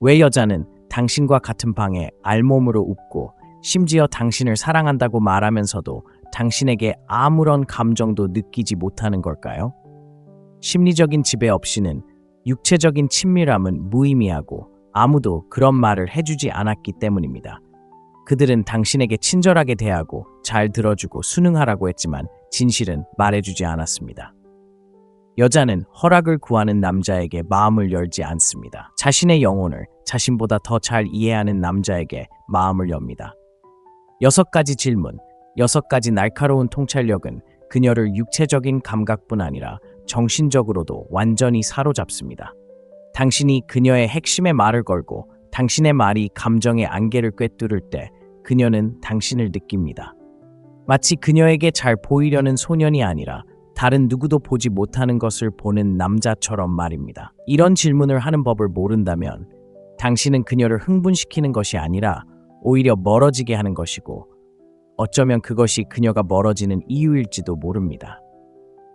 왜 여자는 당신과 같은 방에 알몸으로 웃고 심지어 당신을 사랑한다고 말하면서도 당신에게 아무런 감정도 느끼지 못하는 걸까요? 심리적인 지배 없이는 육체적인 친밀함은 무의미하고 아무도 그런 말을 해주지 않았기 때문입니다. 그들은 당신에게 친절하게 대하고 잘 들어주고 순응하라고 했지만 진실은 말해주지 않았습니다. 여자는 허락을 구하는 남자에게 마음을 열지 않습니다. 자신의 영혼을 자신보다 더 잘 이해하는 남자에게 마음을 엽니다. 6가지 질문, 6가지 날카로운 통찰력은 그녀를 육체적인 감각뿐 아니라 정신적으로도 완전히 사로잡습니다. 당신이 그녀의 핵심의 말을 걸고 당신의 말이 감정의 안개를 꿰뚫을 때 그녀는 당신을 느낍니다. 마치 그녀에게 잘 보이려는 소년이 아니라 다른 누구도 보지 못하는 것을 보는 남자처럼 말입니다. 이런 질문을 하는 법을 모른다면 당신은 그녀를 흥분시키는 것이 아니라 오히려 멀어지게 하는 것이고 어쩌면 그것이 그녀가 멀어지는 이유일지도 모릅니다.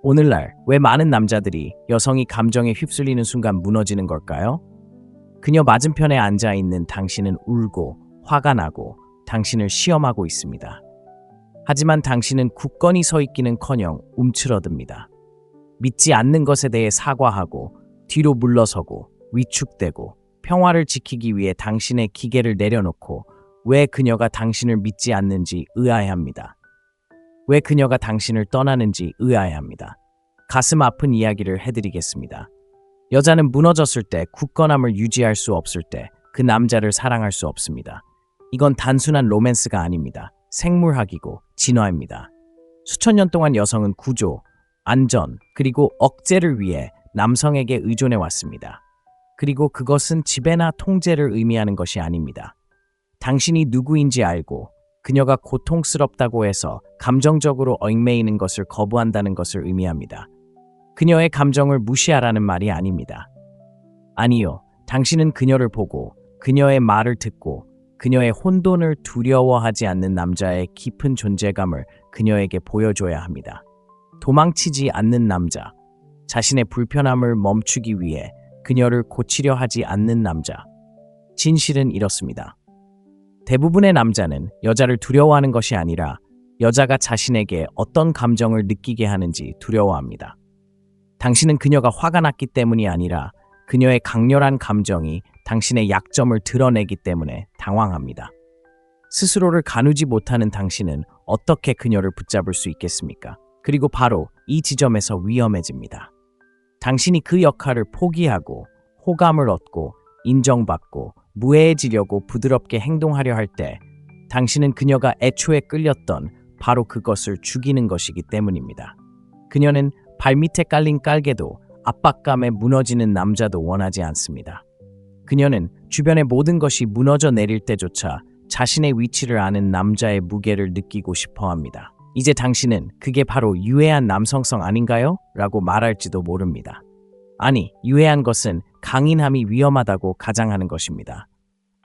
오늘날 왜 많은 남자들이 여성이 감정에 휩쓸리는 순간 무너지는 걸까요? 그녀 맞은편에 앉아 있는 당신은 울고 화가 나고 당신을 시험하고 있습니다. 하지만 당신은 굳건히 서 있기는커녕 움츠러듭니다. 믿지 않는 것에 대해 사과하고 뒤로 물러서고 위축되고 평화를 지키기 위해 당신의 기계를 내려놓고 왜 그녀가 당신을 믿지 않는지 의아해합니다. 왜 그녀가 당신을 떠나는지 의아해합니다. 가슴 아픈 이야기를 해드리겠습니다. 여자는 무너졌을 때 굳건함을 유지할 수 없을 때 그 남자를 사랑할 수 없습니다. 이건 단순한 로맨스가 아닙니다. 생물학이고 진화입니다. 수천 년 동안 여성은 구조, 안전, 그리고 억제를 위해 남성에게 의존해 왔습니다. 그리고 그것은 지배나 통제를 의미하는 것이 아닙니다. 당신이 누구인지 알고 그녀가 고통스럽다고 해서 감정적으로 얽매이는 것을 거부한다는 것을 의미합니다. 그녀의 감정을 무시하라는 말이 아닙니다. 아니요, 당신은 그녀를 보고 그녀의 말을 듣고 그녀의 혼돈을 두려워하지 않는 남자의 깊은 존재감을 그녀에게 보여줘야 합니다. 도망치지 않는 남자, 자신의 불편함을 멈추기 위해 그녀를 고치려 하지 않는 남자. 진실은 이렇습니다. 대부분의 남자는 여자를 두려워하는 것이 아니라 여자가 자신에게 어떤 감정을 느끼게 하는지 두려워합니다. 당신은 그녀가 화가 났기 때문이 아니라 그녀의 강렬한 감정이 당신의 약점을 드러내기 때문에 당황합니다. 스스로를 가누지 못하는 당신은 어떻게 그녀를 붙잡을 수 있겠습니까? 그리고 바로 이 지점에서 위험해집니다. 당신이 그 역할을 포기하고 호감을 얻고 인정받고 무해해지려고 부드럽게 행동하려 할 때 당신은 그녀가 애초에 끌렸던 바로 그것을 죽이는 것이기 때문입니다. 그녀는 발밑에 깔린 깔개도 압박감에 무너지는 남자도 원하지 않습니다. 그녀는 주변의 모든 것이 무너져 내릴 때조차 자신의 위치를 아는 남자의 무게를 느끼고 싶어 합니다. 이제 당신은 그게 바로 유해한 남성성 아닌가요? 라고 말할지도 모릅니다. 아니, 유해한 것은 강인함이 위험하다고 가장하는 것입니다.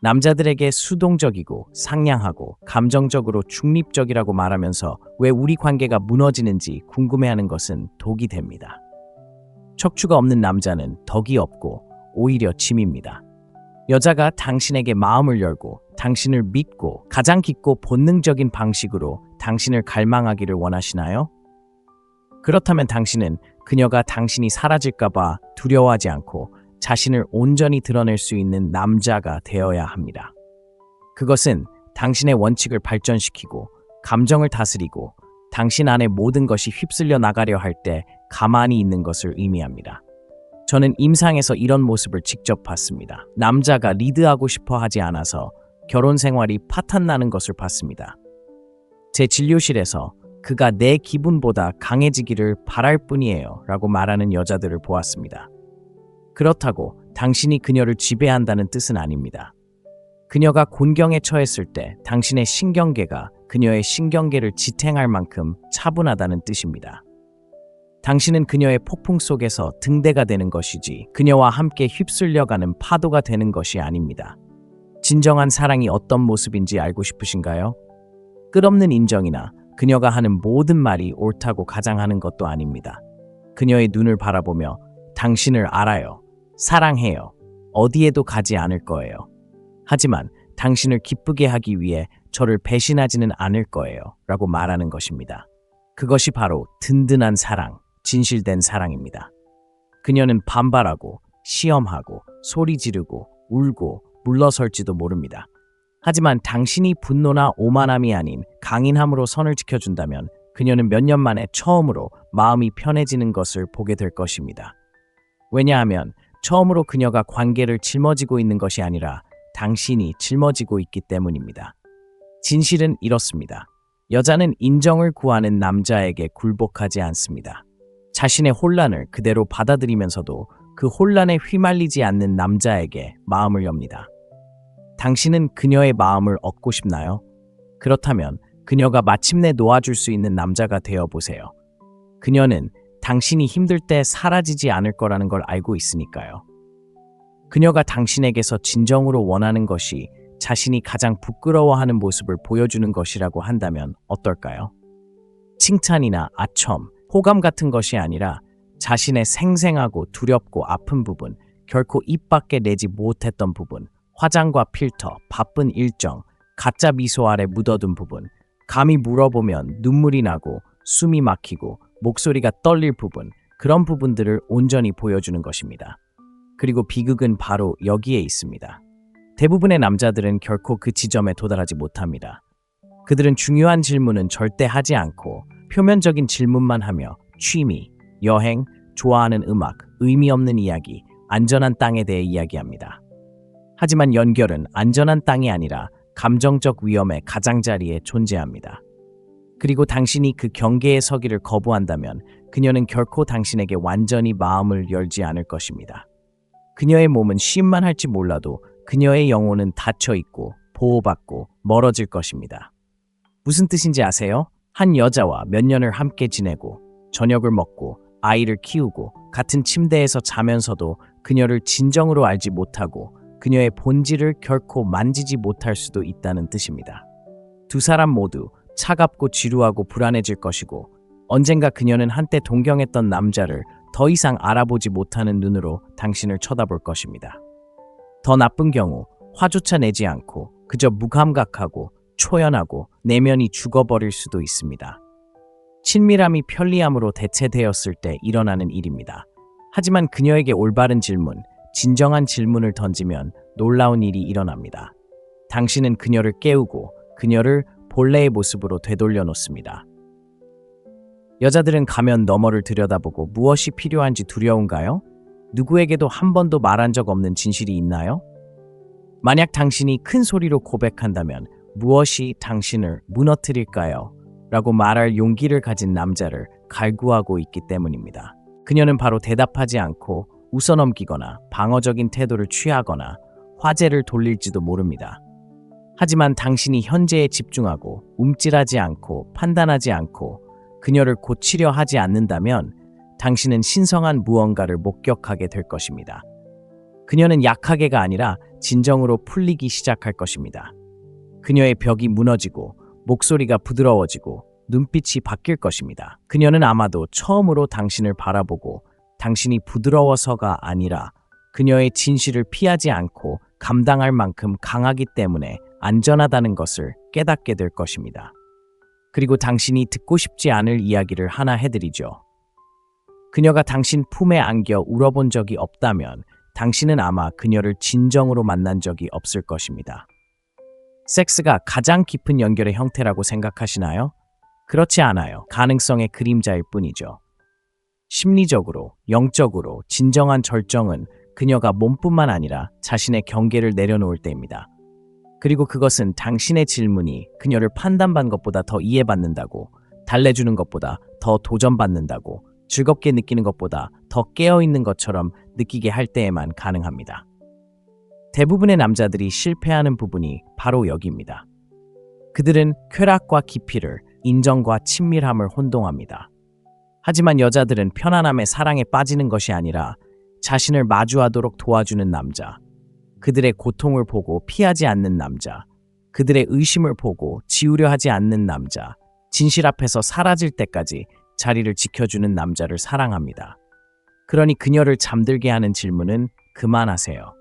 남자들에게 수동적이고 상냥하고 감정적으로 중립적이라고 말하면서 왜 우리 관계가 무너지는지 궁금해하는 것은 독이 됩니다. 척추가 없는 남자는 덕이 없고 오히려 짐입니다. 여자가 당신에게 마음을 열고 당신을 믿고 가장 깊고 본능적인 방식으로 당신을 갈망하기를 원하시나요? 그렇다면 당신은 그녀가 당신이 사라질까봐 두려워하지 않고 자신을 온전히 드러낼 수 있는 남자가 되어야 합니다. 그것은 당신의 원칙을 발전시키고 감정을 다스리고 당신 안의 모든 것이 휩쓸려 나가려 할 때 가만히 있는 것을 의미합니다. 저는 임상에서 이런 모습을 직접 봤습니다. 남자가 리드하고 싶어 하지 않아서 결혼 생활이 파탄나는 것을 봤습니다. 제 진료실에서 그가 내 기분보다 강해지기를 바랄 뿐이에요 라고 말하는 여자들을 보았습니다. 그렇다고 당신이 그녀를 지배한다는 뜻은 아닙니다. 그녀가 곤경에 처했을 때 당신의 신경계가 그녀의 신경계를 지탱할 만큼 차분하다는 뜻입니다. 당신은 그녀의 폭풍 속에서 등대가 되는 것이지 그녀와 함께 휩쓸려가는 파도가 되는 것이 아닙니다. 진정한 사랑이 어떤 모습인지 알고 싶으신가요? 끝없는 인정이나 그녀가 하는 모든 말이 옳다고 가장하는 것도 아닙니다. 그녀의 눈을 바라보며 당신을 알아요. 사랑해요. 어디에도 가지 않을 거예요. 하지만 당신을 기쁘게 하기 위해 저를 배신하지는 않을 거예요. 라고 말하는 것입니다. 그것이 바로 든든한 사랑, 진실된 사랑입니다. 그녀는 반발하고, 시험하고, 소리 지르고, 울고, 물러설지도 모릅니다. 하지만 당신이 분노나 오만함이 아닌 강인함으로 선을 지켜준다면 그녀는 몇 년 만에 처음으로 마음이 편해지는 것을 보게 될 것입니다. 왜냐하면 처음으로 그녀가 관계를 짊어지고 있는 것이 아니라 당신이 짊어지고 있기 때문입니다. 진실은 이렇습니다. 여자는 인정을 구하는 남자에게 굴복하지 않습니다. 자신의 혼란을 그대로 받아들이면서도 그 혼란에 휘말리지 않는 남자에게 마음을 엽니다. 당신은 그녀의 마음을 얻고 싶나요? 그렇다면 그녀가 마침내 놓아줄 수 있는 남자가 되어보세요. 그녀는 당신이 힘들 때 사라지지 않을 거라는 걸 알고 있으니까요. 그녀가 당신에게서 진정으로 원하는 것이 자신이 가장 부끄러워하는 모습을 보여주는 것이라고 한다면 어떨까요? 칭찬이나 아첨, 호감 같은 것이 아니라 자신의 생생하고 두렵고 아픈 부분, 결코 입 밖에 내지 못했던 부분, 화장과 필터, 바쁜 일정, 가짜 미소 아래 묻어둔 부분, 감히 물어보면 눈물이 나고 숨이 막히고 목소리가 떨릴 부분, 그런 부분들을 온전히 보여주는 것입니다. 그리고 비극은 바로 여기에 있습니다. 대부분의 남자들은 결코 그 지점에 도달하지 못합니다. 그들은 중요한 질문은 절대 하지 않고 표면적인 질문만 하며 취미, 여행, 좋아하는 음악, 의미 없는 이야기, 안전한 땅에 대해 이야기합니다. 하지만 연결은 안전한 땅이 아니라 감정적 위험의 가장자리에 존재합니다. 그리고 당신이 그 경계에 서기를 거부한다면 그녀는 결코 당신에게 완전히 마음을 열지 않을 것입니다. 그녀의 몸은 쉼만 할지 몰라도 그녀의 영혼은 닫혀있고 보호받고 멀어질 것입니다. 무슨 뜻인지 아세요? 한 여자와 몇 년을 함께 지내고 저녁을 먹고 아이를 키우고 같은 침대에서 자면서도 그녀를 진정으로 알지 못하고 그녀의 본질을 결코 만지지 못할 수도 있다는 뜻입니다. 두 사람 모두 차갑고 지루하고 불안해질 것이고 언젠가 그녀는 한때 동경했던 남자를 더 이상 알아보지 못하는 눈으로 당신을 쳐다볼 것입니다. 더 나쁜 경우 화조차 내지 않고 그저 무감각하고 초연하고 내면이 죽어버릴 수도 있습니다. 친밀함이 편리함으로 대체되었을 때 일어나는 일입니다. 하지만 그녀에게 올바른 질문, 진정한 질문을 던지면 놀라운 일이 일어납니다. 당신은 그녀를 깨우고 그녀를 본래의 모습으로 되돌려 놓습니다. 여자들은 가면 너머를 들여다보고 무엇이 필요한지 두려운가요? 누구에게도 한 번도 말한 적 없는 진실이 있나요? 만약 당신이 큰 소리로 고백한다면 무엇이 당신을 무너뜨릴까요? 라고 말할 용기를 가진 남자를 갈구하고 있기 때문입니다. 그녀는 바로 대답하지 않고 웃어넘기거나 방어적인 태도를 취하거나 화제를 돌릴지도 모릅니다. 하지만 당신이 현재에 집중하고 움찔하지 않고 판단하지 않고 그녀를 고치려 하지 않는다면 당신은 신성한 무언가를 목격하게 될 것입니다. 그녀는 약하게가 아니라 진정으로 풀리기 시작할 것입니다. 그녀의 벽이 무너지고 목소리가 부드러워지고 눈빛이 바뀔 것입니다. 그녀는 아마도 처음으로 당신을 바라보고 당신이 부드러워서가 아니라 그녀의 진실을 피하지 않고 감당할 만큼 강하기 때문에 안전하다는 것을 깨닫게 될 것입니다. 그리고 당신이 듣고 싶지 않을 이야기를 하나 해드리죠. 그녀가 당신 품에 안겨 울어본 적이 없다면 당신은 아마 그녀를 진정으로 만난 적이 없을 것입니다. 섹스가 가장 깊은 연결의 형태라고 생각하시나요? 그렇지 않아요. 가능성의 그림자일 뿐이죠. 심리적으로, 영적으로 진정한 절정은 그녀가 몸뿐만 아니라 자신의 경계를 내려놓을 때입니다. 그리고 그것은 당신의 질문이 그녀를 판단받는 것보다 더 이해받는다고, 달래주는 것보다 더 도전받는다고, 즐겁게 느끼는 것보다 더 깨어있는 것처럼 느끼게 할 때에만 가능합니다. 대부분의 남자들이 실패하는 부분이 바로 여기입니다. 그들은 쾌락과 깊이를, 인정과 친밀함을 혼동합니다. 하지만 여자들은 편안함의 사랑에 빠지는 것이 아니라 자신을 마주하도록 도와주는 남자, 그들의 고통을 보고 피하지 않는 남자, 그들의 의심을 보고 지우려 하지 않는 남자, 진실 앞에서 사라질 때까지 자리를 지켜주는 남자를 사랑합니다. 그러니 그녀를 잠들게 하는 질문은 그만하세요.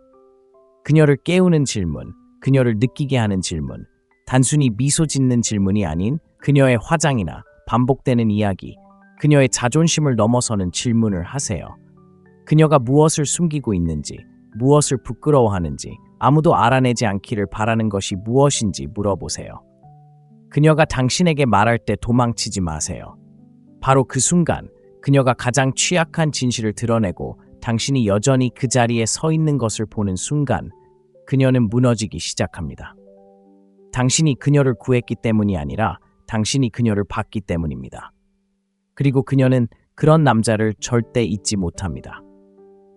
그녀를 깨우는 질문, 그녀를 느끼게 하는 질문, 단순히 미소 짓는 질문이 아닌 그녀의 화장이나 반복되는 이야기, 그녀의 자존심을 넘어서는 질문을 하세요. 그녀가 무엇을 숨기고 있는지, 무엇을 부끄러워하는지, 아무도 알아내지 않기를 바라는 것이 무엇인지 물어보세요. 그녀가 당신에게 말할 때 도망치지 마세요. 바로 그 순간, 그녀가 가장 취약한 진실을 드러내고 당신이 여전히 그 자리에 서 있는 것을 보는 순간, 그녀는 무너지기 시작합니다. 당신이 그녀를 구했기 때문이 아니라 당신이 그녀를 받기 때문입니다. 그리고 그녀는 그런 남자를 절대 잊지 못합니다.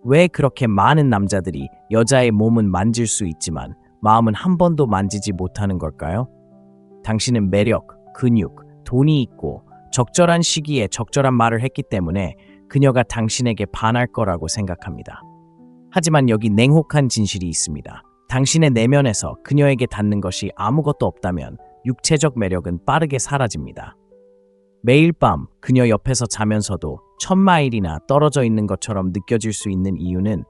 왜 그렇게 많은 남자들이 여자의 몸은 만질 수 있지만 마음은 한 번도 만지지 못하는 걸까요? 당신은 매력, 근육, 돈이 있고 적절한 시기에 적절한 말을 했기 때문에 그녀가 당신에게 반할 거라고 생각합니다. 하지만 여기 냉혹한 진실이 있습니다. 당신의 내면에서 그녀에게 닿는 것이 아무것도 없다면 육체적 매력은 빠르게 사라집니다. 매일 밤 그녀 옆에서 자면서도 1000마일이나 떨어져 있는 것처럼 느껴질 수 있는 이유는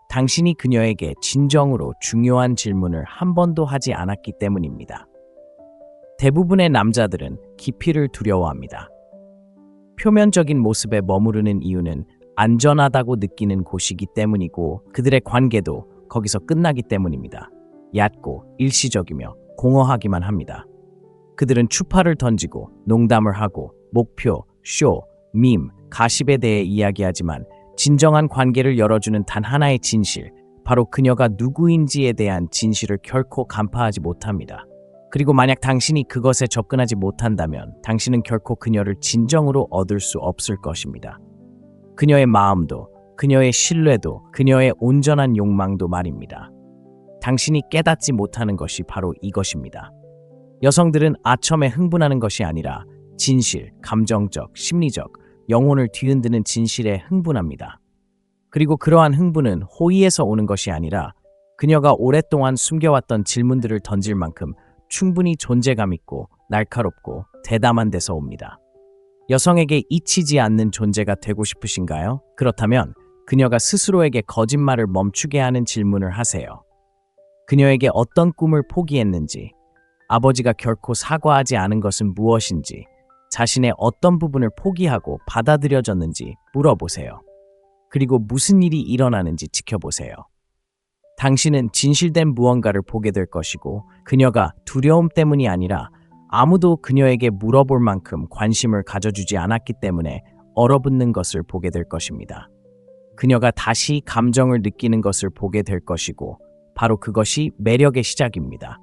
당신이 그녀에게 진정으로 중요한 질문을 한 번도 하지 않았기 때문입니다. 대부분의 남자들은 깊이를 두려워합니다. 표면적인 모습에 머무르는 이유는 안전하다고 느끼는 곳이기 때문이고 그들의 관계도 거기서 끝나기 때문입니다. 얕고 일시적이며 공허하기만 합니다. 그들은 추파를 던지고 농담을 하고 목표, 쇼, 밈, 가십에 대해 이야기하지만 진정한 관계를 열어주는 단 하나의 진실, 바로 그녀가 누구인지에 대한 진실을 결코 간파하지 못합니다. 그리고 만약 당신이 그것에 접근하지 못한다면 당신은 결코 그녀를 진정으로 얻을 수 없을 것입니다. 그녀의 마음도, 그녀의 신뢰도, 그녀의 온전한 욕망도 말입니다. 당신이 깨닫지 못하는 것이 바로 이것입니다. 여성들은 아첨에 흥분하는 것이 아니라 진실, 감정적, 심리적, 영혼을 뒤흔드는 진실에 흥분합니다. 그리고 그러한 흥분은 호의에서 오는 것이 아니라 그녀가 오랫동안 숨겨왔던 질문들을 던질 만큼 충분히 존재감 있고 날카롭고 대담한 데서 옵니다. 여성에게 잊히지 않는 존재가 되고 싶으신가요? 그렇다면 그녀가 스스로에게 거짓말을 멈추게 하는 질문을 하세요. 그녀에게 어떤 꿈을 포기했는지, 아버지가 결코 사과하지 않은 것은 무엇인지, 자신의 어떤 부분을 포기하고 받아들여졌는지 물어보세요. 그리고 무슨 일이 일어나는지 지켜보세요. 당신은 진실된 무언가를 보게 될 것이고 그녀가 두려움 때문이 아니라 아무도 그녀에게 물어볼 만큼 관심을 가져주지 않았기 때문에 얼어붙는 것을 보게 될 것입니다. 그녀가 다시 감정을 느끼는 것을 보게 될 것이고 바로 그것이 매력의 시작입니다.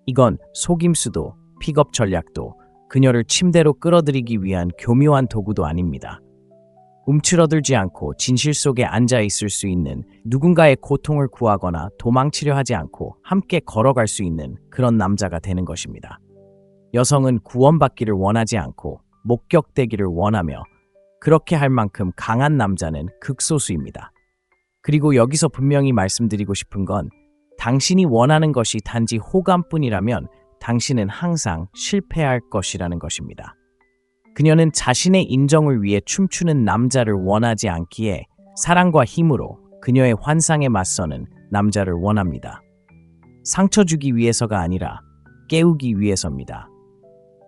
이건 속임수도 픽업 전략도 그녀를 침대로 끌어들이기 위한 교묘한 도구도 아닙니다. 움츠러들지 않고 진실 속에 앉아 있을 수 있는, 누군가의 고통을 구하거나 도망치려 하지 않고 함께 걸어갈 수 있는 그런 남자가 되는 것입니다. 여성은 구원받기를 원하지 않고 목격되기를 원하며 그렇게 할 만큼 강한 남자는 극소수입니다. 그리고 여기서 분명히 말씀드리고 싶은 건 당신이 원하는 것이 단지 호감뿐이라면 당신은 항상 실패할 것이라는 것입니다. 그녀는 자신의 인정을 위해 춤추는 남자를 원하지 않기에 사랑과 힘으로 그녀의 환상에 맞서는 남자를 원합니다. 상처 주기 위해서가 아니라 깨우기 위해서입니다.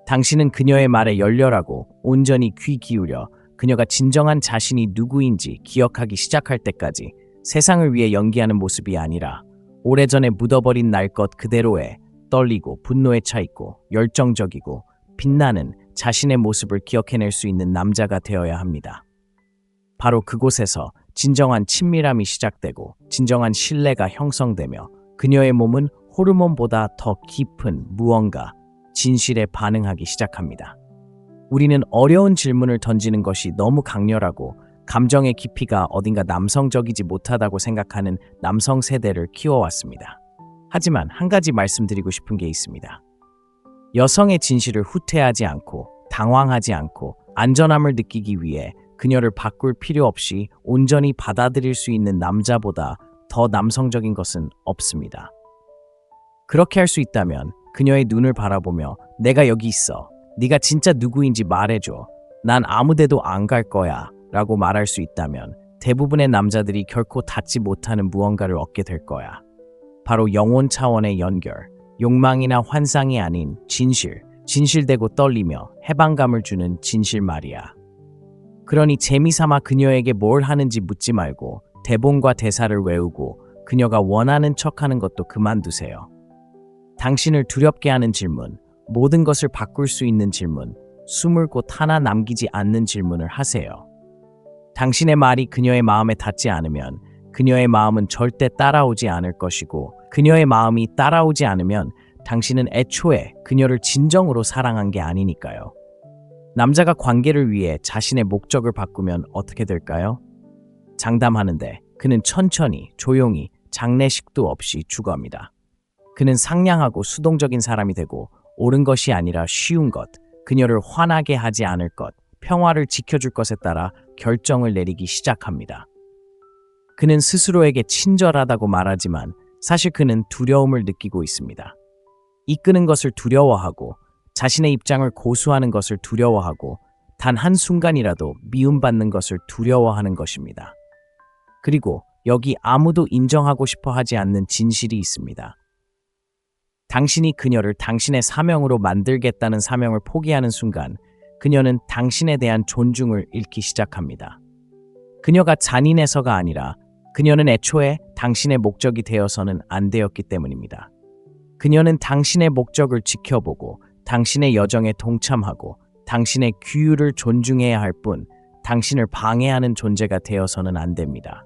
당신은 그녀의 말에 열렬하고 온전히 귀 기울여 그녀가 진정한 자신이 누구인지 기억하기 시작할 때까지 세상을 위해 연기하는 모습이 아니라 오래전에 묻어버린 날 것 그대로의 떨리고 분노에 차 있고 열정적이고 빛나는 자신의 모습을 기억해낼 수 있는 남자가 되어야 합니다. 바로 그곳에서 진정한 친밀함이 시작되고 진정한 신뢰가 형성되며 그녀의 몸은 호르몬보다 더 깊은 무언가, 진실에 반응하기 시작합니다. 우리는 어려운 질문을 던지는 것이 너무 강렬하고 감정의 깊이가 어딘가 남성적이지 못하다고 생각하는 남성 세대를 키워왔습니다. 하지만 한 가지 말씀드리고 싶은 게 있습니다. 여성의 진실을 후퇴하지 않고 당황하지 않고 안전함을 느끼기 위해 그녀를 바꿀 필요 없이 온전히 받아들일 수 있는 남자보다 더 남성적인 것은 없습니다. 그렇게 할 수 있다면 그녀의 눈을 바라보며 내가 여기 있어. 네가 진짜 누구인지 말해줘. 난 아무데도 안 갈 거야. 라고 말할 수 있다면 대부분의 남자들이 결코 닿지 못하는 무언가를 얻게 될 거야. 바로 영혼 차원의 연결, 욕망이나 환상이 아닌 진실, 진실되고 떨리며 해방감을 주는 진실 말이야. 그러니 재미삼아 그녀에게 뭘 하는지 묻지 말고 대본과 대사를 외우고 그녀가 원하는 척하는 것도 그만두세요. 당신을 두렵게 하는 질문, 모든 것을 바꿀 수 있는 질문, 숨을 곳 하나 남기지 않는 질문을 하세요. 당신의 말이 그녀의 마음에 닿지 않으면 그녀의 마음은 절대 따라오지 않을 것이고, 그녀의 마음이 따라오지 않으면 당신은 애초에 그녀를 진정으로 사랑한 게 아니니까요. 남자가 관계를 위해 자신의 목적을 바꾸면 어떻게 될까요? 장담하는데 그는 천천히, 조용히, 장례식도 없이 죽어갑니다. 그는 상냥하고 수동적인 사람이 되고, 옳은 것이 아니라 쉬운 것, 그녀를 화나게 하지 않을 것, 평화를 지켜줄 것에 따라 결정을 내리기 시작합니다. 그는 스스로에게 친절하다고 말하지만 사실 그는 두려움을 느끼고 있습니다. 이끄는 것을 두려워하고, 자신의 입장을 고수하는 것을 두려워하고, 단 한순간이라도 미움받는 것을 두려워하는 것입니다. 그리고 여기 아무도 인정하고 싶어 하지 않는 진실이 있습니다. 당신이 그녀를 당신의 사명으로 만들겠다는 사명을 포기하는 순간 그녀는 당신에 대한 존중을 잃기 시작합니다. 그녀가 잔인해서가 아니라 그녀는 애초에 당신의 목적이 되어서는 안 되었기 때문입니다. 그녀는 당신의 목적을 지켜보고 당신의 여정에 동참하고 당신의 규율을 존중해야 할 뿐 당신을 방해하는 존재가 되어서는 안 됩니다.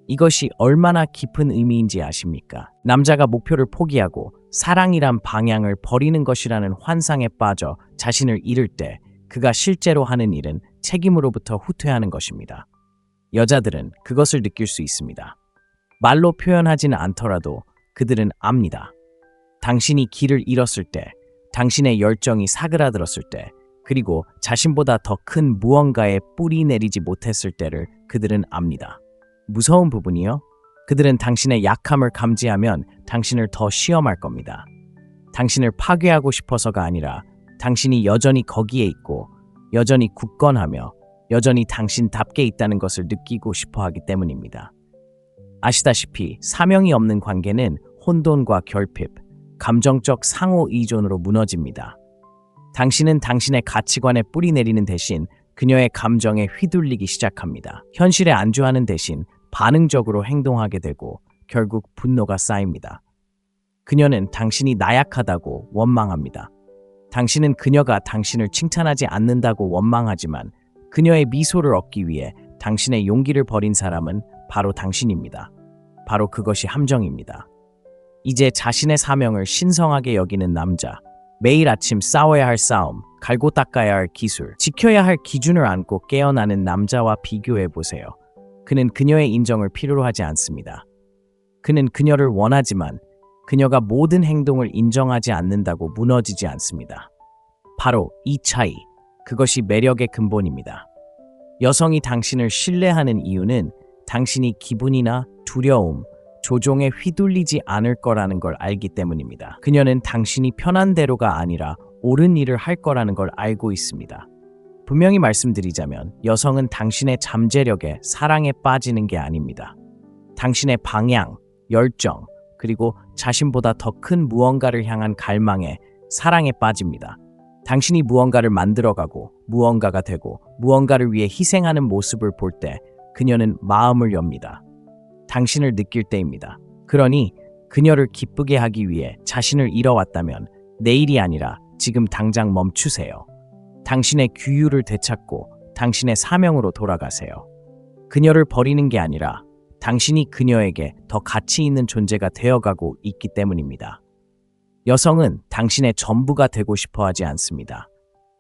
이것이 얼마나 깊은 의미인지 아십니까? 남자가 목표를 포기하고 사랑이란 방향을 버리는 것이라는 환상에 빠져 자신을 잃을 때 그가 실제로 하는 일은 책임으로부터 후퇴하는 것입니다. 여자들은 그것을 느낄 수 있습니다. 말로 표현하지는 않더라도 그들은 압니다. 당신이 길을 잃었을 때, 당신의 열정이 사그라들었을 때, 그리고 자신보다 더 큰 무언가에 뿌리 내리지 못했을 때를 그들은 압니다. 무서운 부분이요? 그들은 당신의 약함을 감지하면 당신을 더 시험할 겁니다. 당신을 파괴하고 싶어서가 아니라 당신이 여전히 거기에 있고 여전히 굳건하며 여전히 당신답게 있다는 것을 느끼고 싶어 하기 때문입니다. 아시다시피 사명이 없는 관계는 혼돈과 결핍, 감정적 상호 의존으로 무너집니다. 당신은 당신의 가치관에 뿌리 내리는 대신 그녀의 감정에 휘둘리기 시작합니다. 현실에 안주하는 대신 반응적으로 행동하게 되고 결국 분노가 쌓입니다. 그녀는 당신이 나약하다고 원망합니다. 당신은 그녀가 당신을 칭찬하지 않는다고 원망하지만 그녀의 미소를 얻기 위해 당신의 용기를 버린 사람은 바로 당신입니다. 바로 그것이 함정입니다. 이제 자신의 사명을 신성하게 여기는 남자, 매일 아침 싸워야 할 싸움, 갈고 닦아야 할 기술, 지켜야 할 기준을 안고 깨어나는 남자와 비교해보세요. 그는 그녀의 인정을 필요로 하지 않습니다. 그는 그녀를 원하지만 그녀가 모든 행동을 인정하지 않는다고 무너지지 않습니다. 바로 이 차이, 그것이 매력의 근본입니다. 여성이 당신을 신뢰하는 이유는 당신이 기분이나 두려움, 조종에 휘둘리지 않을 거라는 걸 알기 때문입니다. 그녀는 당신이 편한 대로가 아니라 옳은 일을 할 거라는 걸 알고 있습니다. 분명히 말씀드리자면 여성은 당신의 잠재력에 사랑에 빠지는 게 아닙니다. 당신의 방향, 열정, 그리고 자신보다 더 큰 무언가를 향한 갈망에 사랑에 빠집니다. 당신이 무언가를 만들어가고 무언가가 되고 무언가를 위해 희생하는 모습을 볼 때 그녀는 마음을 엽니다. 당신을 느낄 때입니다. 그러니 그녀를 기쁘게 하기 위해 자신을 잃어왔다면 내일이 아니라 지금 당장 멈추세요. 당신의 규율을 되찾고 당신의 사명으로 돌아가세요. 그녀를 버리는 게 아니라 당신이 그녀에게 더 가치 있는 존재가 되어가고 있기 때문입니다. 여성은 당신의 전부가 되고 싶어 하지 않습니다.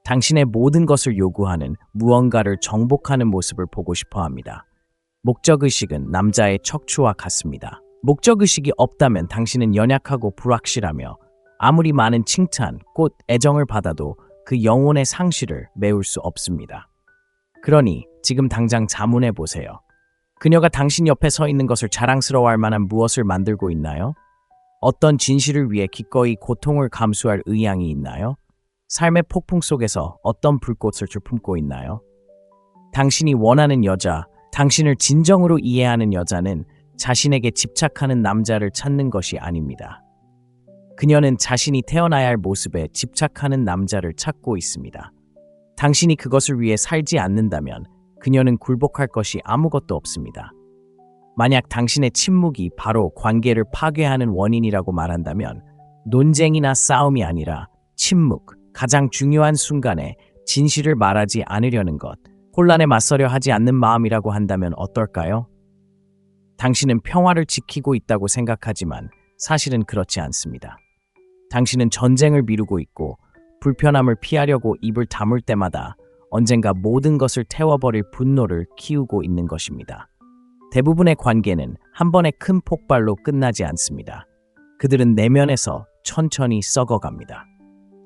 당신의 모든 것을 요구하는 무언가를 정복하는 모습을 보고 싶어 합니다. 목적의식은 남자의 척추와 같습니다. 목적의식이 없다면 당신은 연약하고 불확실하며 아무리 많은 칭찬, 꽃, 애정을 받아도 그 영혼의 상실을 메울 수 없습니다. 그러니 지금 당장 자문해 보세요. 그녀가 당신 옆에 서 있는 것을 자랑스러워할 만한 무엇을 만들고 있나요? 어떤 진실을 위해 기꺼이 고통을 감수할 의향이 있나요? 삶의 폭풍 속에서 어떤 불꽃을 품고 있나요? 당신이 원하는 여자, 당신을 진정으로 이해하는 여자는 자신에게 집착하는 남자를 찾는 것이 아닙니다. 그녀는 자신이 태어나야 할 모습에 집착하는 남자를 찾고 있습니다. 당신이 그것을 위해 살지 않는다면 그녀는 굴복할 것이 아무것도 없습니다. 만약 당신의 침묵이 바로 관계를 파괴하는 원인이라고 말한다면 논쟁이나 싸움이 아니라 침묵, 가장 중요한 순간에 진실을 말하지 않으려는 것, 혼란에 맞서려 하지 않는 마음이라고 한다면 어떨까요? 당신은 평화를 지키고 있다고 생각하지만 사실은 그렇지 않습니다. 당신은 전쟁을 미루고 있고 불편함을 피하려고 입을 다물 때마다 언젠가 모든 것을 태워버릴 분노를 키우고 있는 것입니다. 대부분의 관계는 한 번의 큰 폭발로 끝나지 않습니다. 그들은 내면에서 천천히 썩어갑니다.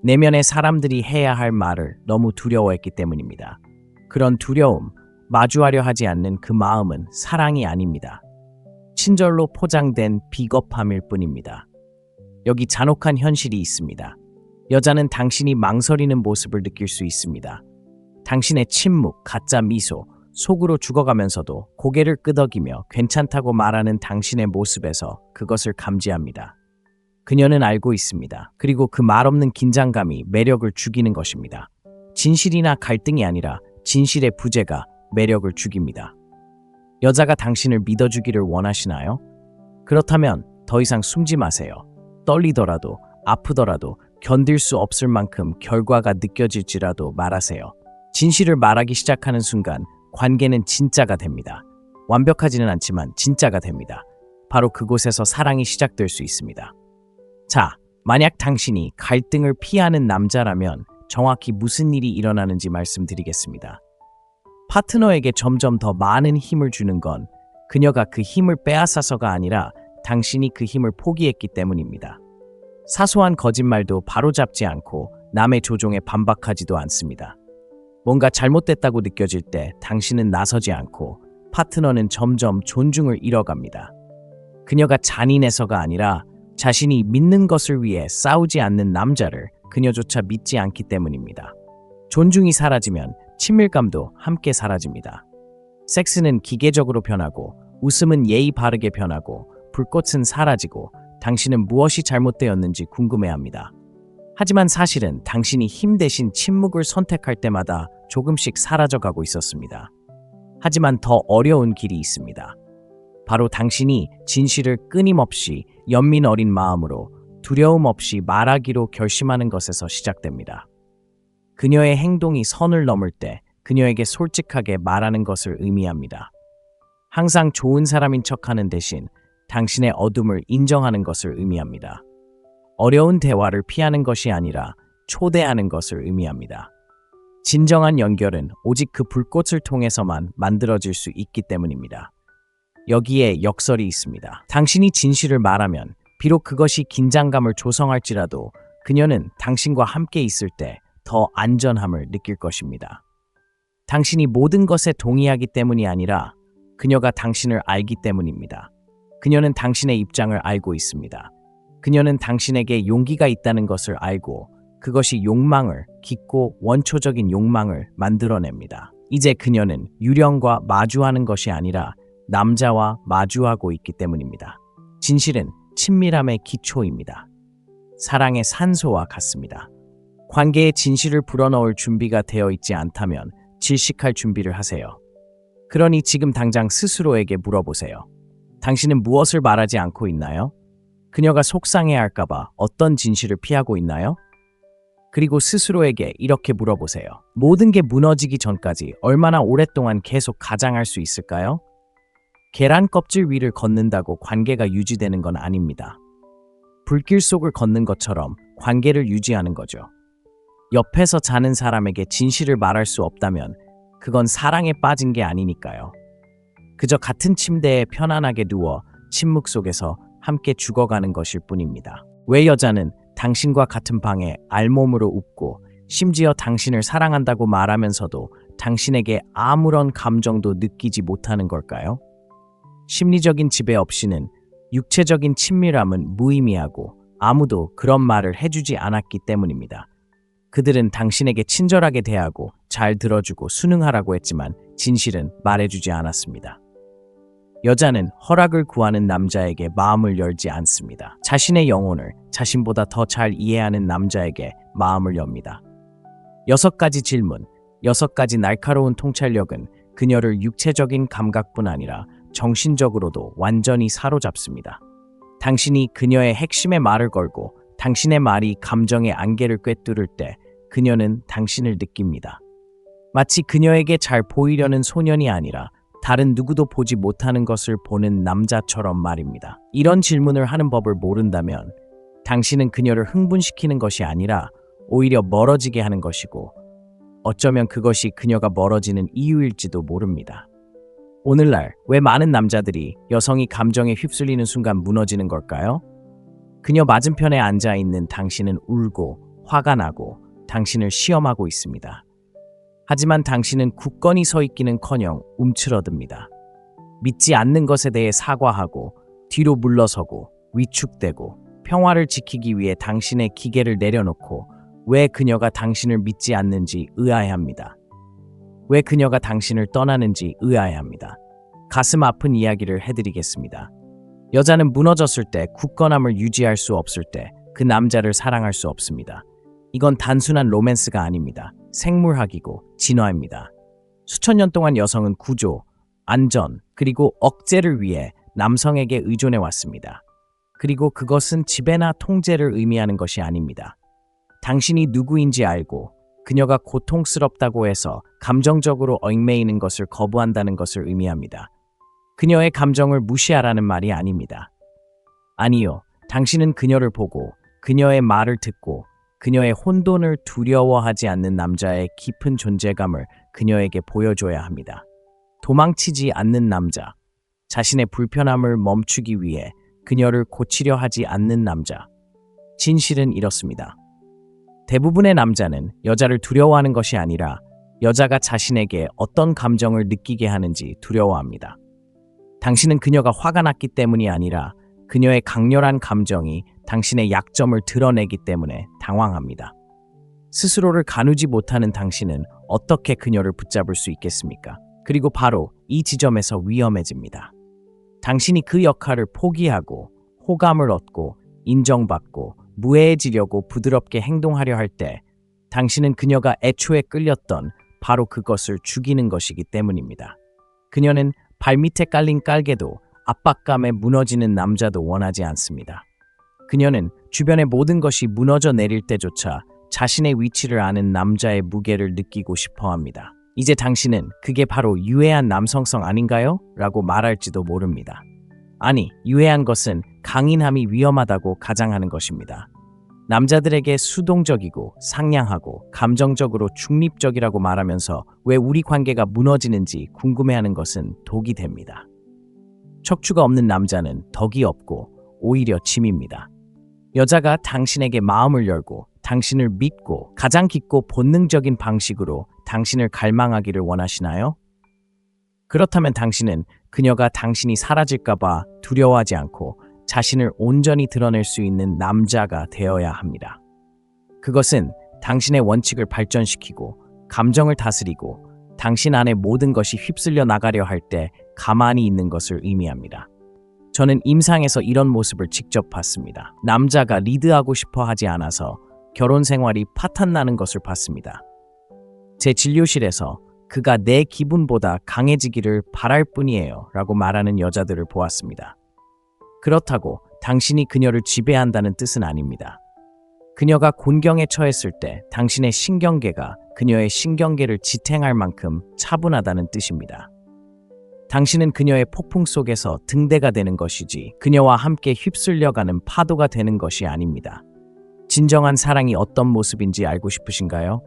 내면의 사람들이 해야 할 말을 너무 두려워했기 때문입니다. 그런 두려움, 마주하려 하지 않는 그 마음은 사랑이 아닙니다. 친절로 포장된 비겁함일 뿐입니다. 여기 잔혹한 현실이 있습니다. 여자는 당신이 망설이는 모습을 느낄 수 있습니다. 당신의 침묵, 가짜 미소, 속으로 죽어가면서도 고개를 끄덕이며 괜찮다고 말하는 당신의 모습에서 그것을 감지합니다. 그녀는 알고 있습니다. 그리고 그 말없는 긴장감이 매력을 죽이는 것입니다. 진실이나 갈등이 아니라 진실의 부재가 매력을 죽입니다. 여자가 당신을 믿어주기를 원하시나요? 그렇다면 더 이상 숨지 마세요. 떨리더라도, 아프더라도, 견딜 수 없을 만큼 결과가 느껴질지라도 말하세요. 진실을 말하기 시작하는 순간 관계는 진짜가 됩니다. 완벽하지는 않지만 진짜가 됩니다. 바로 그곳에서 사랑이 시작될 수 있습니다. 자, 만약 당신이 갈등을 피하는 남자라면 정확히 무슨 일이 일어나는지 말씀드리겠습니다. 파트너에게 점점 더 많은 힘을 주는 건 그녀가 그 힘을 빼앗아서가 아니라 당신이 그 힘을 포기했기 때문입니다. 사소한 거짓말도 바로잡지 않고 남의 조종에 반박하지도 않습니다. 뭔가 잘못됐다고 느껴질 때 당신은 나서지 않고 파트너는 점점 존중을 잃어갑니다. 그녀가 잔인해서가 아니라 자신이 믿는 것을 위해 싸우지 않는 남자를 그녀조차 믿지 않기 때문입니다. 존중이 사라지면 친밀감도 함께 사라집니다. 섹스는 기계적으로 변하고 웃음은 예의 바르게 변하고 불꽃은 사라지고 당신은 무엇이 잘못되었는지 궁금해합니다. 하지만 사실은 당신이 힘 대신 침묵을 선택할 때마다 조금씩 사라져가고 있었습니다. 하지만 더 어려운 길이 있습니다. 바로 당신이 진실을 끊임없이 연민 어린 마음으로 두려움 없이 말하기로 결심하는 것에서 시작됩니다. 그녀의 행동이 선을 넘을 때 그녀에게 솔직하게 말하는 것을 의미합니다. 항상 좋은 사람인 척하는 대신 당신의 어둠을 인정하는 것을 의미합니다. 어려운 대화를 피하는 것이 아니라 초대하는 것을 의미합니다. 진정한 연결은 오직 그 불꽃을 통해서만 만들어질 수 있기 때문입니다. 여기에 역설이 있습니다. 당신이 진실을 말하면 비록 그것이 긴장감을 조성할지라도 그녀는 당신과 함께 있을 때 더 안전함을 느낄 것입니다. 당신이 모든 것에 동의하기 때문이 아니라 그녀가 당신을 알기 때문입니다. 그녀는 당신의 입장을 알고 있습니다. 그녀는 당신에게 용기가 있다는 것을 알고 그것이 욕망을, 깊고 원초적인 욕망을 만들어냅니다. 이제 그녀는 유령과 마주하는 것이 아니라 남자와 마주하고 있기 때문입니다. 진실은 친밀함의 기초입니다. 사랑의 산소와 같습니다. 관계에 진실을 불어넣을 준비가 되어 있지 않다면 질식할 준비를 하세요. 그러니 지금 당장 스스로에게 물어보세요. 당신은 무엇을 말하지 않고 있나요? 그녀가 속상해할까봐 어떤 진실을 피하고 있나요? 그리고 스스로에게 이렇게 물어보세요. 모든 게 무너지기 전까지 얼마나 오랫동안 계속 가장할 수 있을까요? 계란 껍질 위를 걷는다고 관계가 유지되는 건 아닙니다. 불길 속을 걷는 것처럼 관계를 유지하는 거죠. 옆에서 자는 사람에게 진실을 말할 수 없다면 그건 사랑에 빠진 게 아니니까요. 그저 같은 침대에 편안하게 누워 침묵 속에서 함께 죽어가는 것일 뿐입니다. 왜 여자는 당신과 같은 방에 알몸으로 웃고 심지어 당신을 사랑한다고 말하면서도 당신에게 아무런 감정도 느끼지 못하는 걸까요? 심리적인 지배 없이는 육체적인 친밀함은 무의미하고 아무도 그런 말을 해주지 않았기 때문입니다. 그들은 당신에게 친절하게 대하고 잘 들어주고 순응하라고 했지만 진실은 말해주지 않았습니다. 여자는 허락을 구하는 남자에게 마음을 열지 않습니다. 자신의 영혼을 자신보다 더 잘 이해하는 남자에게 마음을 엽니다. 6가지 질문, 6가지 날카로운 통찰력은 그녀를 육체적인 감각뿐 아니라 정신적으로도 완전히 사로잡습니다. 당신이 그녀의 핵심의 말을 걸고 당신의 말이 감정의 안개를 꿰뚫을 때 그녀는 당신을 느낍니다. 마치 그녀에게 잘 보이려는 소년이 아니라 다른 누구도 보지 못하는 것을 보는 남자처럼 말입니다. 이런 질문을 하는 법을 모른다면 당신은 그녀를 흥분시키는 것이 아니라 오히려 멀어지게 하는 것이고 어쩌면 그것이 그녀가 멀어지는 이유일지도 모릅니다. 오늘날 왜 많은 남자들이 여성이 감정에 휩쓸리는 순간 무너지는 걸까요? 그녀 맞은편에 앉아 있는 당신은 울고 화가 나고 당신을 시험하고 있습니다. 하지만 당신은 굳건히 서 있기는커녕 움츠러듭니다. 믿지 않는 것에 대해 사과하고 뒤로 물러서고 위축되고 평화를 지키기 위해 당신의 기계를 내려놓고 왜 그녀가 당신을 믿지 않는지 의아해합니다. 왜 그녀가 당신을 떠나는지 의아해합니다. 가슴 아픈 이야기를 해드리겠습니다. 여자는 무너졌을 때 굳건함을 유지할 수 없을 때 그 남자를 사랑할 수 없습니다. 이건 단순한 로맨스가 아닙니다. 생물학이고 진화입니다. 수천 년 동안 여성은 구조, 안전, 그리고 억제를 위해 남성에게 의존해 왔습니다. 그리고 그것은 지배나 통제를 의미하는 것이 아닙니다. 당신이 누구인지 알고 그녀가 고통스럽다고 해서 감정적으로 얽매이는 것을 거부한다는 것을 의미합니다. 그녀의 감정을 무시하라는 말이 아닙니다. 아니요, 당신은 그녀를 보고 그녀의 말을 듣고 그녀의 혼돈을 두려워하지 않는 남자의 깊은 존재감을 그녀에게 보여줘야 합니다. 도망치지 않는 남자, 자신의 불편함을 멈추기 위해 그녀를 고치려 하지 않는 남자. 진실은 이렇습니다. 대부분의 남자는 여자를 두려워하는 것이 아니라 여자가 자신에게 어떤 감정을 느끼게 하는지 두려워합니다. 당신은 그녀가 화가 났기 때문이 아니라 그녀의 강렬한 감정이 당신의 약점을 드러내기 때문에 당황합니다. 스스로를 가누지 못하는 당신은 어떻게 그녀를 붙잡을 수 있겠습니까? 그리고 바로 이 지점에서 위험해집니다. 당신이 그 역할을 포기하고 호감을 얻고 인정받고 무해해지려고 부드럽게 행동하려 할 때 당신은 그녀가 애초에 끌렸던 바로 그것을 죽이는 것이기 때문입니다. 그녀는 발밑에 깔린 깔개도 압박감에 무너지는 남자도 원하지 않습니다. 그녀는 주변의 모든 것이 무너져 내릴 때조차 자신의 위치를 아는 남자의 무게를 느끼고 싶어 합니다. 이제 당신은 그게 바로 유해한 남성성 아닌가요? 라고 말할지도 모릅니다. 아니, 유해한 것은 강인함이 위험하다고 가장하는 것입니다. 남자들에게 수동적이고 상냥하고 감정적으로 중립적이라고 말하면서 왜 우리 관계가 무너지는지 궁금해하는 것은 독이 됩니다. 척추가 없는 남자는 덕이 없고 오히려 짐입니다. 여자가 당신에게 마음을 열고 당신을 믿고 가장 깊고 본능적인 방식으로 당신을 갈망하기를 원하시나요? 그렇다면 당신은 그녀가 당신이 사라질까봐 두려워하지 않고 자신을 온전히 드러낼 수 있는 남자가 되어야 합니다. 그것은 당신의 원칙을 발전시키고 감정을 다스리고 당신 안에 모든 것이 휩쓸려 나가려 할 때 가만히 있는 것을 의미합니다. 저는 임상에서 이런 모습을 직접 봤습니다. 남자가 리드하고 싶어 하지 않아서 결혼 생활이 파탄나는 것을 봤습니다. 제 진료실에서 그가 내 기분보다 강해지기를 바랄 뿐이에요 라고 말하는 여자들을 보았습니다. 그렇다고 당신이 그녀를 지배한다는 뜻은 아닙니다. 그녀가 곤경에 처했을 때 당신의 신경계가 그녀의 신경계를 지탱할 만큼 차분하다는 뜻입니다. 당신은 그녀의 폭풍 속에서 등대가 되는 것이지 그녀와 함께 휩쓸려가는 파도가 되는 것이 아닙니다. 진정한 사랑이 어떤 모습인지 알고 싶으신가요?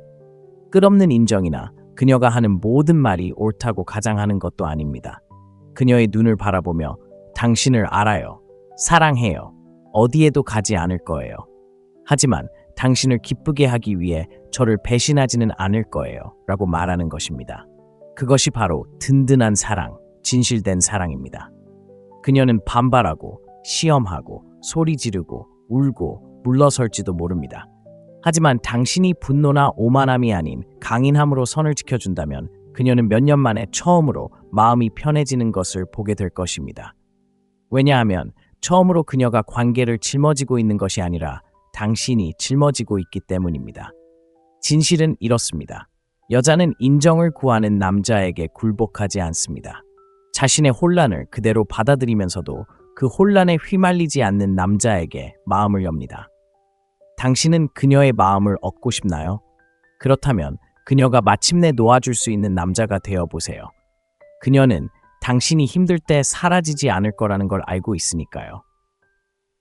끝없는 인정이나 그녀가 하는 모든 말이 옳다고 가장하는 것도 아닙니다. 그녀의 눈을 바라보며 당신을 알아요. 사랑해요. 어디에도 가지 않을 거예요. 하지만 당신을 기쁘게 하기 위해 저를 배신하지는 않을 거예요. 라고 말하는 것입니다. 그것이 바로 든든한 사랑, 진실된 사랑입니다. 그녀는 반발하고 시험하고 소리 지르고 울고 물러설지도 모릅니다. 하지만 당신이 분노나 오만함이 아닌 강인함으로 선을 지켜준다면 그녀는 몇 년 만에 처음으로 마음이 편해지는 것을 보게 될 것입니다. 왜냐하면 처음으로 그녀가 관계를 짊어지고 있는 것이 아니라 당신이 짊어지고 있기 때문입니다. 진실은 이렇습니다. 여자는 인정을 구하는 남자에게 굴복하지 않습니다. 자신의 혼란을 그대로 받아들이면서도 그 혼란에 휘말리지 않는 남자에게 마음을 엽니다. 당신은 그녀의 마음을 얻고 싶나요? 그렇다면 그녀가 마침내 놓아줄 수 있는 남자가 되어 보세요. 그녀는 당신이 힘들 때 사라지지 않을 거라는 걸 알고 있으니까요.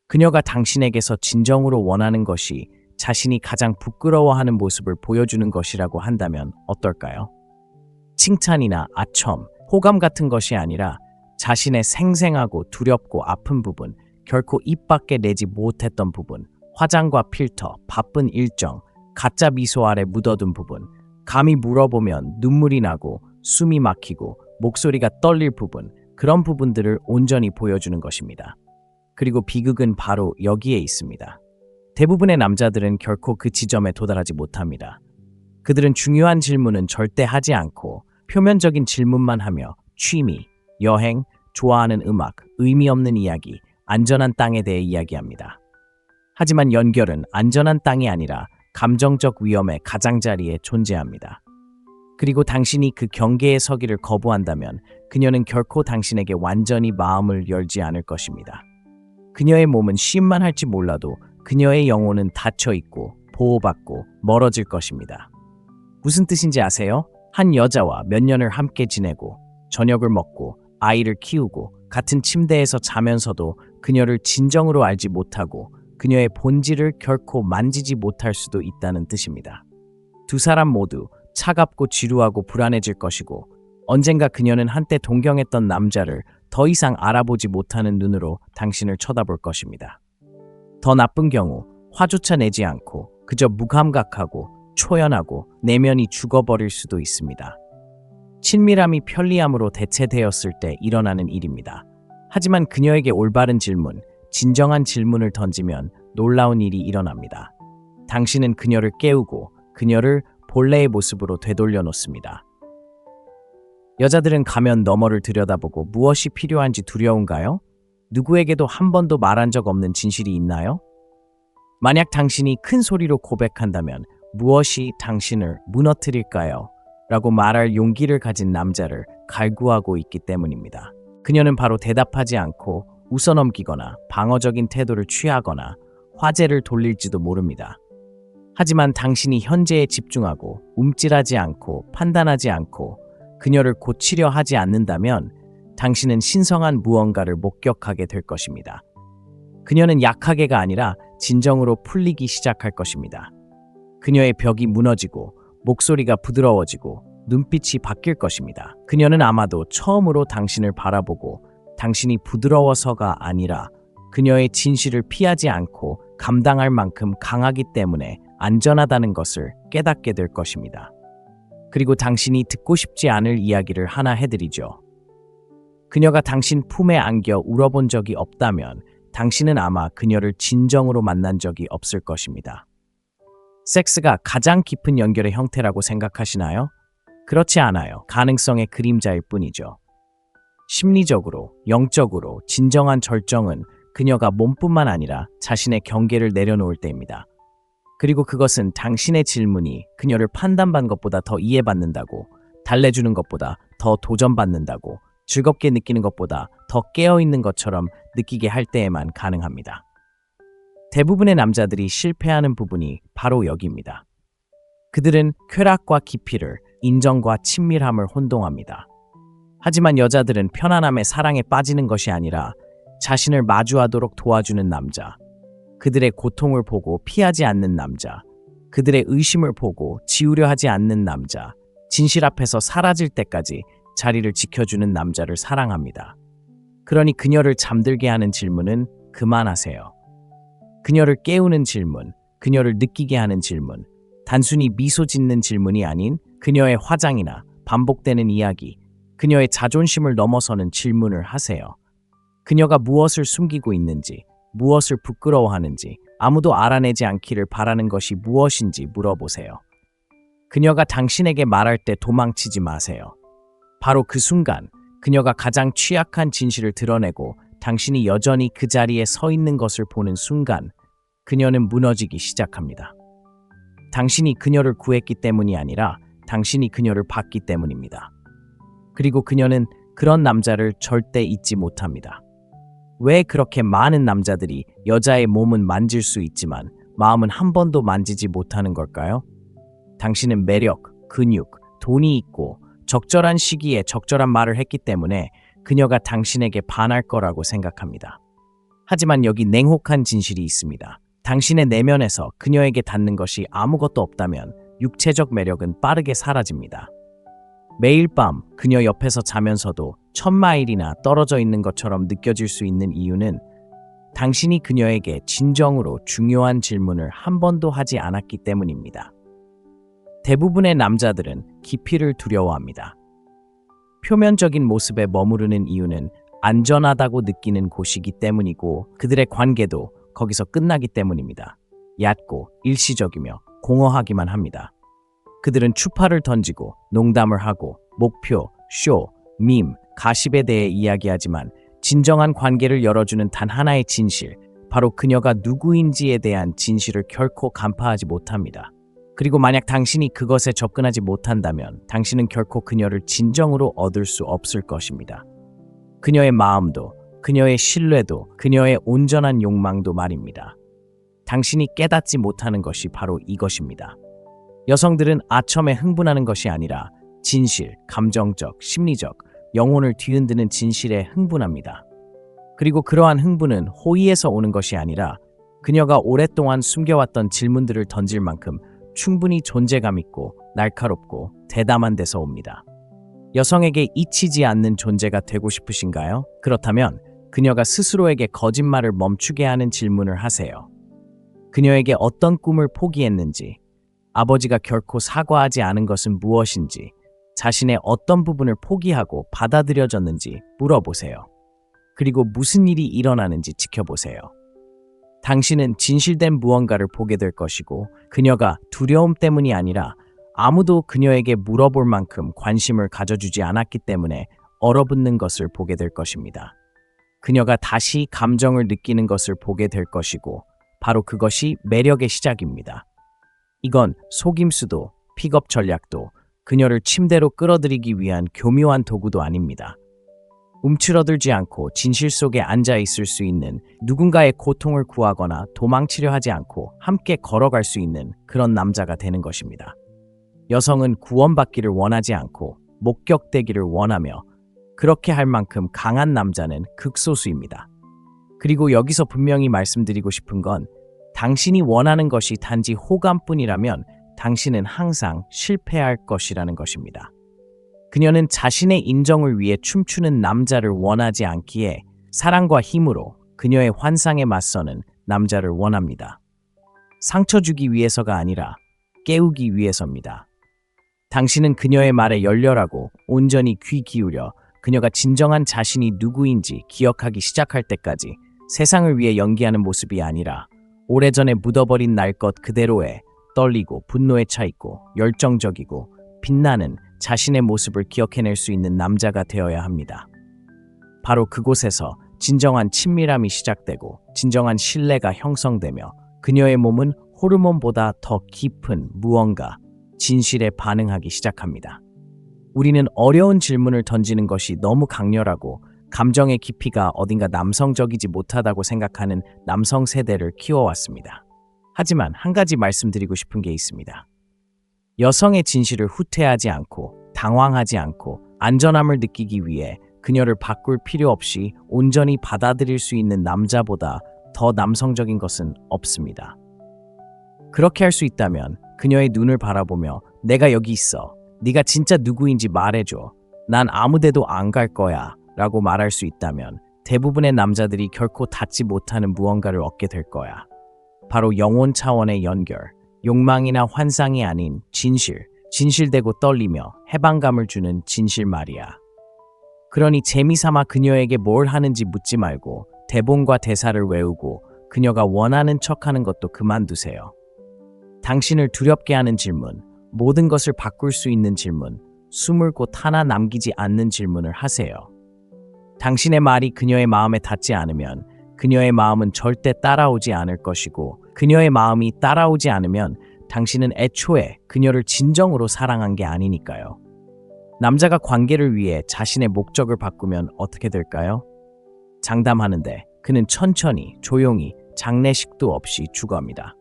그녀가 당신에게서 진정으로 원하는 것이 자신이 가장 부끄러워하는 모습을 보여주는 것이라고 한다면 어떨까요? 칭찬이나 아첨, 호감 같은 것이 아니라 자신의 생생하고 두렵고 아픈 부분, 결코 입 밖에 내지 못했던 부분, 화장과 필터, 바쁜 일정, 가짜 미소 아래 묻어둔 부분, 감히 물어보면 눈물이 나고 숨이 막히고 목소리가 떨릴 부분, 그런 부분들을 온전히 보여주는 것입니다. 그리고 비극은 바로 여기에 있습니다. 대부분의 남자들은 결코 그 지점에 도달하지 못합니다. 그들은 중요한 질문은 절대 하지 않고 표면적인 질문만 하며 취미, 여행, 좋아하는 음악, 의미 없는 이야기, 안전한 땅에 대해 이야기합니다. 하지만 연결은 안전한 땅이 아니라 감정적 위험의 가장자리에 존재합니다. 그리고 당신이 그 경계에 서기를 거부한다면 그녀는 결코 당신에게 완전히 마음을 열지 않을 것입니다. 그녀의 몸은 쉼만 할지 몰라도 그녀의 영혼은 닫혀 있고 보호받고 멀어질 것입니다. 무슨 뜻인지 아세요? 한 여자와 몇 년을 함께 지내고 저녁을 먹고 아이를 키우고 같은 침대에서 자면서도 그녀를 진정으로 알지 못하고 그녀의 본질을 결코 만지지 못할 수도 있다는 뜻입니다. 두 사람 모두 차갑고 지루하고 불안해질 것이고 언젠가 그녀는 한때 동경했던 남자를 더 이상 알아보지 못하는 눈으로 당신을 쳐다볼 것입니다. 더 나쁜 경우 화조차 내지 않고 그저 무감각하고 초연하고 내면이 죽어버릴 수도 있습니다. 친밀함이 편리함으로 대체되었을 때 일어나는 일입니다. 하지만 그녀에게 올바른 질문, 진정한 질문을 던지면 놀라운 일이 일어납니다. 당신은 그녀를 깨우고 그녀를 본래의 모습으로 되돌려 놓습니다. 여자들은 가면 너머를 들여다보고 무엇이 필요한지 두려운가요? 누구에게도 한 번도 말한 적 없는 진실이 있나요? 만약 당신이 큰 소리로 고백한다면 무엇이 당신을 무너뜨릴까요? 라고 말할 용기를 가진 남자를 갈구하고 있기 때문입니다. 그녀는 바로 대답하지 않고 웃어넘기거나 방어적인 태도를 취하거나 화제를 돌릴지도 모릅니다. 하지만 당신이 현재에 집중하고 움찔하지 않고 판단하지 않고 그녀를 고치려 하지 않는다면 당신은 신성한 무언가를 목격하게 될 것입니다. 그녀는 약하게가 아니라 진정으로 풀리기 시작할 것입니다. 그녀의 벽이 무너지고 목소리가 부드러워지고 눈빛이 바뀔 것입니다. 그녀는 아마도 처음으로 당신을 바라보고 당신이 부드러워서가 아니라 그녀의 진실을 피하지 않고 감당할 만큼 강하기 때문에 안전하다는 것을 깨닫게 될 것입니다. 그리고 당신이 듣고 싶지 않을 이야기를 하나 해드리죠. 그녀가 당신 품에 안겨 울어본 적이 없다면 당신은 아마 그녀를 진정으로 만난 적이 없을 것입니다. 섹스가 가장 깊은 연결의 형태라고 생각하시나요? 그렇지 않아요. 가능성의 그림자일 뿐이죠. 심리적으로, 영적으로 진정한 절정은 그녀가 몸뿐만 아니라 자신의 경계를 내려놓을 때입니다. 그리고 그것은 당신의 질문이 그녀를 판단받는 것보다 더 이해받는다고, 달래주는 것보다 더 도전받는다고, 즐겁게 느끼는 것보다 더 깨어있는 것처럼 느끼게 할 때에만 가능합니다. 대부분의 남자들이 실패하는 부분이 바로 여기입니다. 그들은 쾌락과 깊이를, 인정과 친밀함을 혼동합니다. 하지만 여자들은 편안함의 사랑에 빠지는 것이 아니라 자신을 마주하도록 도와주는 남자, 그들의 고통을 보고 피하지 않는 남자, 그들의 의심을 보고 지우려 하지 않는 남자, 진실 앞에서 사라질 때까지 자리를 지켜주는 남자를 사랑합니다. 그러니 그녀를 잠들게 하는 질문은 그만하세요. 그녀를 깨우는 질문, 그녀를 느끼게 하는 질문, 단순히 미소 짓는 질문이 아닌 그녀의 화장이나 반복되는 이야기, 그녀의 자존심을 넘어서는 질문을 하세요. 그녀가 무엇을 숨기고 있는지, 무엇을 부끄러워하는지, 아무도 알아내지 않기를 바라는 것이 무엇인지 물어보세요. 그녀가 당신에게 말할 때 도망치지 마세요. 바로 그 순간 그녀가 가장 취약한 진실을 드러내고 당신이 여전히 그 자리에 서 있는 것을 보는 순간 그녀는 무너지기 시작합니다. 당신이 그녀를 구했기 때문이 아니라 당신이 그녀를 받기 때문입니다. 그리고 그녀는 그런 남자를 절대 잊지 못합니다. 왜 그렇게 많은 남자들이 여자의 몸은 만질 수 있지만 마음은 한 번도 만지지 못하는 걸까요? 당신은 매력, 근육, 돈이 있고 적절한 시기에 적절한 말을 했기 때문에 그녀가 당신에게 반할 거라고 생각합니다. 하지만 여기 냉혹한 진실이 있습니다. 당신의 내면에서 그녀에게 닿는 것이 아무것도 없다면 육체적 매력은 빠르게 사라집니다. 매일 밤 그녀 옆에서 자면서도 1000마일이나 떨어져 있는 것처럼 느껴질 수 있는 이유는 당신이 그녀에게 진정으로 중요한 질문을 한 번도 하지 않았기 때문입니다. 대부분의 남자들은 깊이를 두려워합니다. 표면적인 모습에 머무르는 이유는 안전하다고 느끼는 곳이기 때문이고 그들의 관계도 거기서 끝나기 때문입니다. 얕고 일시적이며 공허하기만 합니다. 그들은 추파를 던지고 농담을 하고 목표, 쇼, 밈, 가십에 대해 이야기하지만 진정한 관계를 열어주는 단 하나의 진실, 바로 그녀가 누구인지에 대한 진실을 결코 간파하지 못합니다. 그리고 만약 당신이 그것에 접근하지 못한다면 당신은 결코 그녀를 진정으로 얻을 수 없을 것입니다. 그녀의 마음도, 그녀의 신뢰도, 그녀의 온전한 욕망도 말입니다. 당신이 깨닫지 못하는 것이 바로 이것입니다. 여성들은 아첨에 흥분하는 것이 아니라 진실, 감정적, 심리적, 영혼을 뒤흔드는 진실에 흥분합니다. 그리고 그러한 흥분은 호의에서 오는 것이 아니라 그녀가 오랫동안 숨겨왔던 질문들을 던질 만큼 충분히 존재감 있고 날카롭고 대담한 데서 옵니다. 여성에게 잊히지 않는 존재가 되고 싶으신가요? 그렇다면 그녀가 스스로에게 거짓말을 멈추게 하는 질문을 하세요. 그녀에게 어떤 꿈을 포기했는지, 아버지가 결코 사과하지 않은 것은 무엇인지, 자신의 어떤 부분을 포기하고 받아들여졌는지 물어보세요. 그리고 무슨 일이 일어나는지 지켜보세요. 당신은 진실된 무언가를 보게 될 것이고 그녀가 두려움 때문이 아니라 아무도 그녀에게 물어볼 만큼 관심을 가져주지 않았기 때문에 얼어붙는 것을 보게 될 것입니다. 그녀가 다시 감정을 느끼는 것을 보게 될 것이고 바로 그것이 매력의 시작입니다. 이건 속임수도 픽업 전략도 그녀를 침대로 끌어들이기 위한 교묘한 도구도 아닙니다. 움츠러들지 않고 진실 속에 앉아 있을 수 있는, 누군가의 고통을 구하거나 도망치려 하지 않고 함께 걸어갈 수 있는 그런 남자가 되는 것입니다. 여성은 구원받기를 원하지 않고 목격되기를 원하며 그렇게 할 만큼 강한 남자는 극소수입니다. 그리고 여기서 분명히 말씀드리고 싶은 건 당신이 원하는 것이 단지 호감뿐이라면 당신은 항상 실패할 것이라는 것입니다. 그녀는 자신의 인정을 위해 춤추는 남자를 원하지 않기에 사랑과 힘으로 그녀의 환상에 맞서는 남자를 원합니다. 상처 주기 위해서가 아니라 깨우기 위해서입니다. 당신은 그녀의 말에 열렬하고 온전히 귀 기울여 그녀가 진정한 자신이 누구인지 기억하기 시작할 때까지 세상을 위해 연기하는 모습이 아니라 오래전에 묻어버린 날 것 그대로의 떨리고 분노에 차 있고 열정적이고 빛나는 자신의 모습을 기억해낼 수 있는 남자가 되어야 합니다. 바로 그곳에서 진정한 친밀함이 시작되고 진정한 신뢰가 형성되며 그녀의 몸은 호르몬보다 더 깊은 무언가, 진실에 반응하기 시작합니다. 우리는 어려운 질문을 던지는 것이 너무 강렬하고 감정의 깊이가 어딘가 남성적이지 못하다고 생각하는 남성 세대를 키워왔습니다. 하지만 한 가지 말씀드리고 싶은 게 있습니다. 여성의 진실을 후퇴하지 않고 당황하지 않고 안전함을 느끼기 위해 그녀를 바꿀 필요 없이 온전히 받아들일 수 있는 남자보다 더 남성적인 것은 없습니다. 그렇게 할 수 있다면 그녀의 눈을 바라보며 내가 여기 있어. 네가 진짜 누구인지 말해줘. 난 아무 데도 안 갈 거야. 라고 말할 수 있다면 대부분의 남자들이 결코 닿지 못하는 무언가를 얻게 될 거야. 바로 영혼 차원의 연결, 욕망이나 환상이 아닌 진실, 진실되고 떨리며 해방감을 주는 진실 말이야. 그러니 재미삼아 그녀에게 뭘 하는지 묻지 말고 대본과 대사를 외우고 그녀가 원하는 척하는 것도 그만두세요. 당신을 두렵게 하는 질문, 모든 것을 바꿀 수 있는 질문, 숨을 곳 하나 남기지 않는 질문을 하세요. 당신의 말이 그녀의 마음에 닿지 않으면 그녀의 마음은 절대 따라오지 않을 것이고, 그녀의 마음이 따라오지 않으면 당신은 애초에 그녀를 진정으로 사랑한 게 아니니까요. 남자가 관계를 위해 자신의 목적을 바꾸면 어떻게 될까요? 장담하는데 그는 천천히, 조용히, 장례식도 없이 죽어갑니다.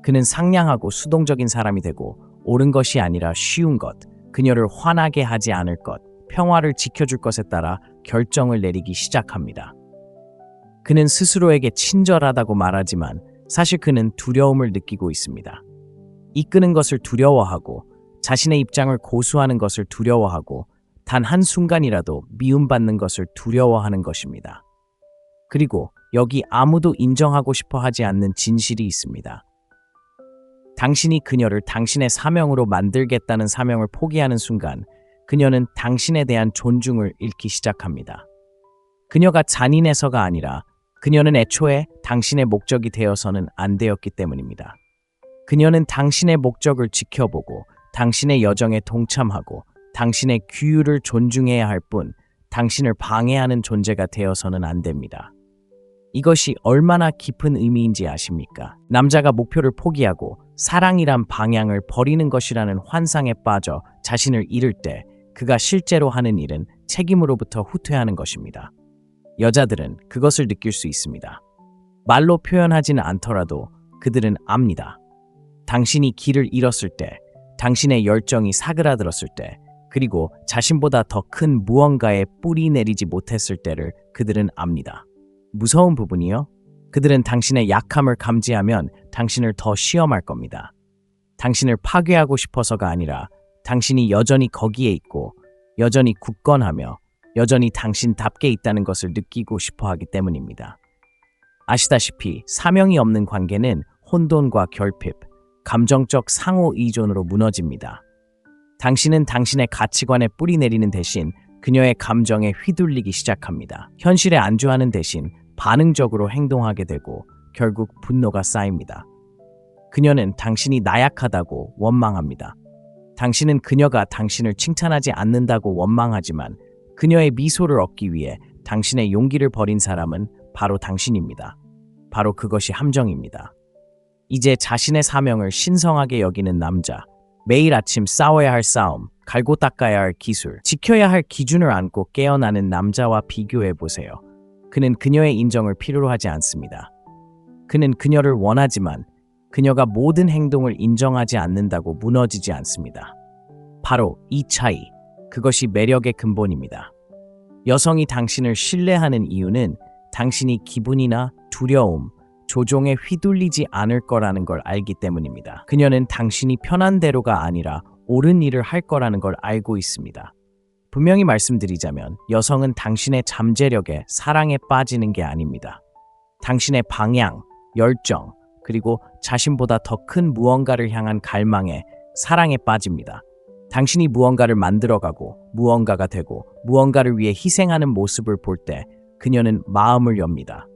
그는 상냥하고 수동적인 사람이 되고, 옳은 것이 아니라 쉬운 것, 그녀를 화나게 하지 않을 것, 평화를 지켜줄 것에 따라 결정을 내리기 시작합니다. 그는 스스로에게 친절하다고 말하지만 사실 그는 두려움을 느끼고 있습니다. 이끄는 것을 두려워하고, 자신의 입장을 고수하는 것을 두려워하고, 단 한순간이라도 미움받는 것을 두려워하는 것입니다. 그리고 여기 아무도 인정하고 싶어 하지 않는 진실이 있습니다. 당신이 그녀를 당신의 사명으로 만들겠다는 사명을 포기하는 순간 그녀는 당신에 대한 존중을 잃기 시작합니다. 그녀가 잔인해서가 아니라 그녀는 애초에 당신의 목적이 되어서는 안 되었기 때문입니다. 그녀는 당신의 목적을 지켜보고 당신의 여정에 동참하고 당신의 규율을 존중해야 할 뿐 당신을 방해하는 존재가 되어서는 안 됩니다. 이것이 얼마나 깊은 의미인지 아십니까? 남자가 목표를 포기하고 사랑이란 방향을 버리는 것이라는 환상에 빠져 자신을 잃을 때 그가 실제로 하는 일은 책임으로부터 후퇴하는 것입니다. 여자들은 그것을 느낄 수 있습니다. 말로 표현하지는 않더라도 그들은 압니다. 당신이 길을 잃었을 때, 당신의 열정이 사그라들었을 때, 그리고 자신보다 더 큰 무언가에 뿌리 내리지 못했을 때를 그들은 압니다. 무서운 부분이요? 그들은 당신의 약함을 감지하면 당신을 더 시험할 겁니다. 당신을 파괴하고 싶어서가 아니라 당신이 여전히 거기에 있고 여전히 굳건하며 여전히 당신답게 있다는 것을 느끼고 싶어 하기 때문입니다. 아시다시피 사명이 없는 관계는 혼돈과 결핍, 감정적 상호 의존으로 무너집니다. 당신은 당신의 가치관에 뿌리 내리는 대신 그녀의 감정에 휘둘리기 시작합니다. 현실에 안주하는 대신 반응적으로 행동하게 되고 결국 분노가 쌓입니다. 그녀는 당신이 나약하다고 원망합니다. 당신은 그녀가 당신을 칭찬하지 않는다고 원망하지만 그녀의 미소를 얻기 위해 당신의 용기를 버린 사람은 바로 당신입니다. 바로 그것이 함정입니다. 이제 자신의 사명을 신성하게 여기는 남자, 매일 아침 싸워야 할 싸움, 갈고 닦아야 할 기술, 지켜야 할 기준을 안고 깨어나는 남자와 비교해보세요. 그는 그녀의 인정을 필요로 하지 않습니다. 그는 그녀를 원하지만 그녀가 모든 행동을 인정하지 않는다고 무너지지 않습니다. 바로 이 차이, 그것이 매력의 근본입니다. 여성이 당신을 신뢰하는 이유는 당신이 기분이나 두려움, 조종에 휘둘리지 않을 거라는 걸 알기 때문입니다. 그녀는 당신이 편한 대로가 아니라 옳은 일을 할 거라는 걸 알고 있습니다. 분명히 말씀드리자면 여성은 당신의 잠재력에 사랑에 빠지는 게 아닙니다. 당신의 방향, 열정, 그리고 자신보다 더 큰 무언가를 향한 갈망에 사랑에 빠집니다. 당신이 무언가를 만들어가고 무언가가 되고 무언가를 위해 희생하는 모습을 볼 때 그녀는 마음을 엽니다.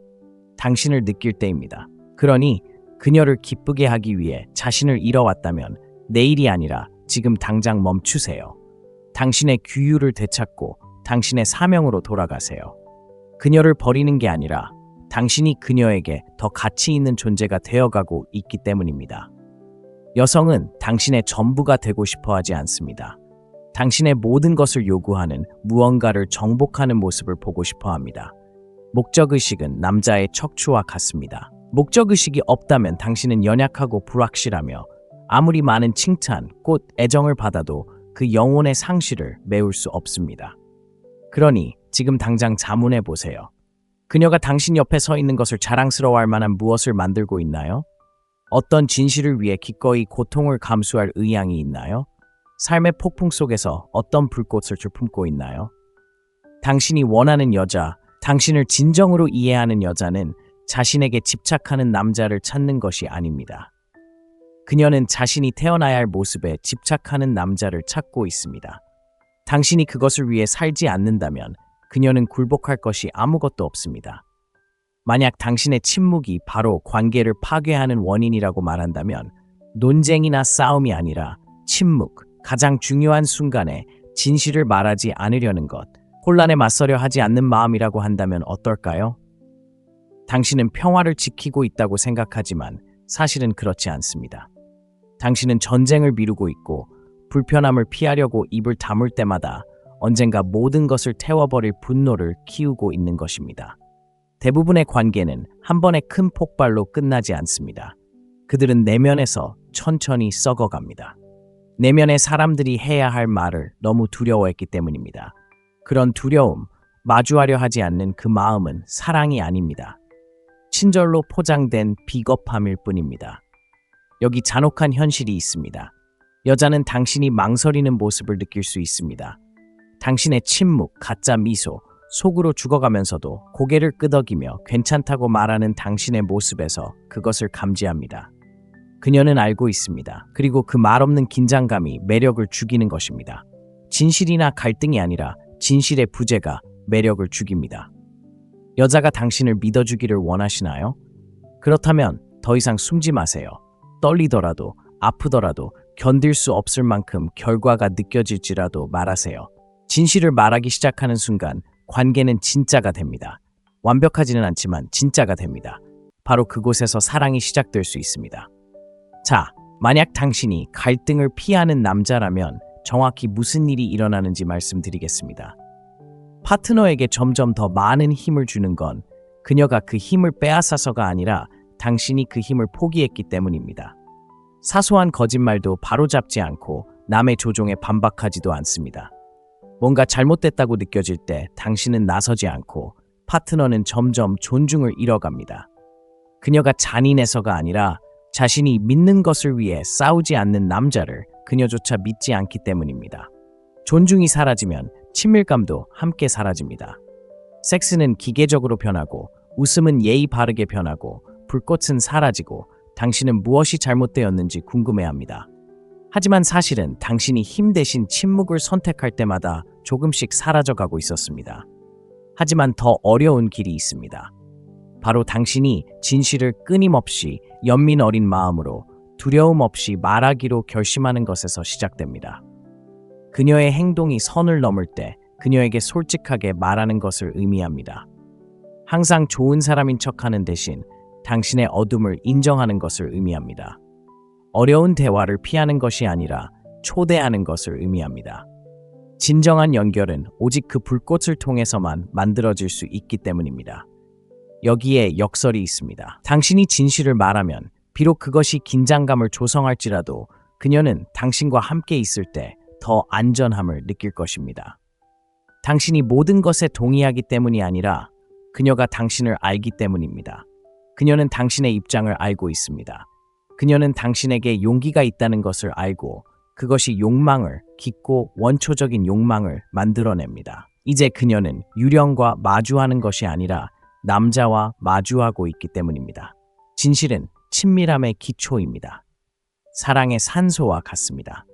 당신을 느낄 때입니다. 그러니 그녀를 기쁘게 하기 위해 자신을 잃어왔다면 내일이 아니라 지금 당장 멈추세요. 당신의 규율을 되찾고 당신의 사명으로 돌아가세요. 그녀를 버리는 게 아니라 당신이 그녀에게 더 가치 있는 존재가 되어가고 있기 때문입니다. 여성은 당신의 전부가 되고 싶어 하지 않습니다. 당신의 모든 것을 요구하는 무언가를 정복하는 모습을 보고 싶어 합니다. 목적의식은 남자의 척추와 같습니다. 목적의식이 없다면 당신은 연약하고 불확실하며 아무리 많은 칭찬, 꽃, 애정을 받아도 그 영혼의 상실을 메울 수 없습니다. 그러니 지금 당장 자문해 보세요. 그녀가 당신 옆에 서 있는 것을 자랑스러워할 만한 무엇을 만들고 있나요? 어떤 진실을 위해 기꺼이 고통을 감수할 의향이 있나요? 삶의 폭풍 속에서 어떤 불꽃을 품고 있나요? 당신이 원하는 여자, 당신을 진정으로 이해하는 여자는 자신에게 집착하는 남자를 찾는 것이 아닙니다. 그녀는 자신이 태어나야 할 모습에 집착하는 남자를 찾고 있습니다. 당신이 그것을 위해 살지 않는다면 그녀는 굴복할 것이 아무것도 없습니다. 만약 당신의 침묵이 바로 관계를 파괴하는 원인이라고 말한다면 논쟁이나 싸움이 아니라 침묵, 가장 중요한 순간에 진실을 말하지 않으려는 것, 혼란에 맞서려 하지 않는 마음이라고 한다면 어떨까요? 당신은 평화를 지키고 있다고 생각하지만 사실은 그렇지 않습니다. 당신은 전쟁을 미루고 있고 불편함을 피하려고 입을 다물 때마다 언젠가 모든 것을 태워버릴 분노를 키우고 있는 것입니다. 대부분의 관계는 한 번의 큰 폭발로 끝나지 않습니다. 그들은 내면에서 천천히 썩어갑니다. 내면의 사람들이 해야 할 말을 너무 두려워했기 때문입니다. 그런 두려움, 마주하려 하지 않는 그 마음은 사랑이 아닙니다. 친절로 포장된 비겁함일 뿐입니다. 여기 잔혹한 현실이 있습니다. 여자는 당신이 망설이는 모습을 느낄 수 있습니다. 당신의 침묵, 가짜 미소, 속으로 죽어가면서도 고개를 끄덕이며 괜찮다고 말하는 당신의 모습에서 그것을 감지합니다. 그녀는 알고 있습니다. 그리고 그 말없는 긴장감이 매력을 죽이는 것입니다. 진실이나 갈등이 아니라 진실의 부재가 매력을 죽입니다. 여자가 당신을 믿어주기를 원하시나요? 그렇다면 더 이상 숨지 마세요. 떨리더라도, 아프더라도, 견딜 수 없을 만큼 결과가 느껴질지라도 말하세요. 진실을 말하기 시작하는 순간 관계는 진짜가 됩니다. 완벽하지는 않지만 진짜가 됩니다. 바로 그곳에서 사랑이 시작될 수 있습니다. 자, 만약 당신이 갈등을 피하는 남자라면 정확히 무슨 일이 일어나는지 말씀드리겠습니다. 파트너에게 점점 더 많은 힘을 주는 건 그녀가 그 힘을 빼앗아서가 아니라 당신이 그 힘을 포기했기 때문입니다. 사소한 거짓말도 바로잡지 않고 남의 조종에 반박하지도 않습니다. 뭔가 잘못됐다고 느껴질 때 당신은 나서지 않고 파트너는 점점 존중을 잃어갑니다. 그녀가 잔인해서가 아니라 자신이 믿는 것을 위해 싸우지 않는 남자를 그녀조차 믿지 않기 때문입니다. 존중이 사라지면 친밀감도 함께 사라집니다. 섹스는 기계적으로 변하고 웃음은 예의 바르게 변하고 불꽃은 사라지고 당신은 무엇이 잘못되었는지 궁금해합니다. 하지만 사실은 당신이 힘 대신 침묵을 선택할 때마다 조금씩 사라져가고 있었습니다. 하지만 더 어려운 길이 있습니다. 바로 당신이 진실을 끊임없이 연민 어린 마음으로 두려움 없이 말하기로 결심하는 것에서 시작됩니다. 그녀의 행동이 선을 넘을 때 그녀에게 솔직하게 말하는 것을 의미합니다. 항상 좋은 사람인 척하는 대신 당신의 어둠을 인정하는 것을 의미합니다. 어려운 대화를 피하는 것이 아니라 초대하는 것을 의미합니다. 진정한 연결은 오직 그 불꽃을 통해서만 만들어질 수 있기 때문입니다. 여기에 역설이 있습니다. 당신이 진실을 말하면 비록 그것이 긴장감을 조성할지라도 그녀는 당신과 함께 있을 때 더 안전함을 느낄 것입니다. 당신이 모든 것에 동의하기 때문이 아니라 그녀가 당신을 알기 때문입니다. 그녀는 당신의 입장을 알고 있습니다. 그녀는 당신에게 용기가 있다는 것을 알고 그것이 욕망을, 깊고 원초적인 욕망을 만들어냅니다. 이제 그녀는 유령과 마주하는 것이 아니라 남자와 마주하고 있기 때문입니다. 진실은 친밀함의 기초입니다. 사랑의 산소와 같습니다.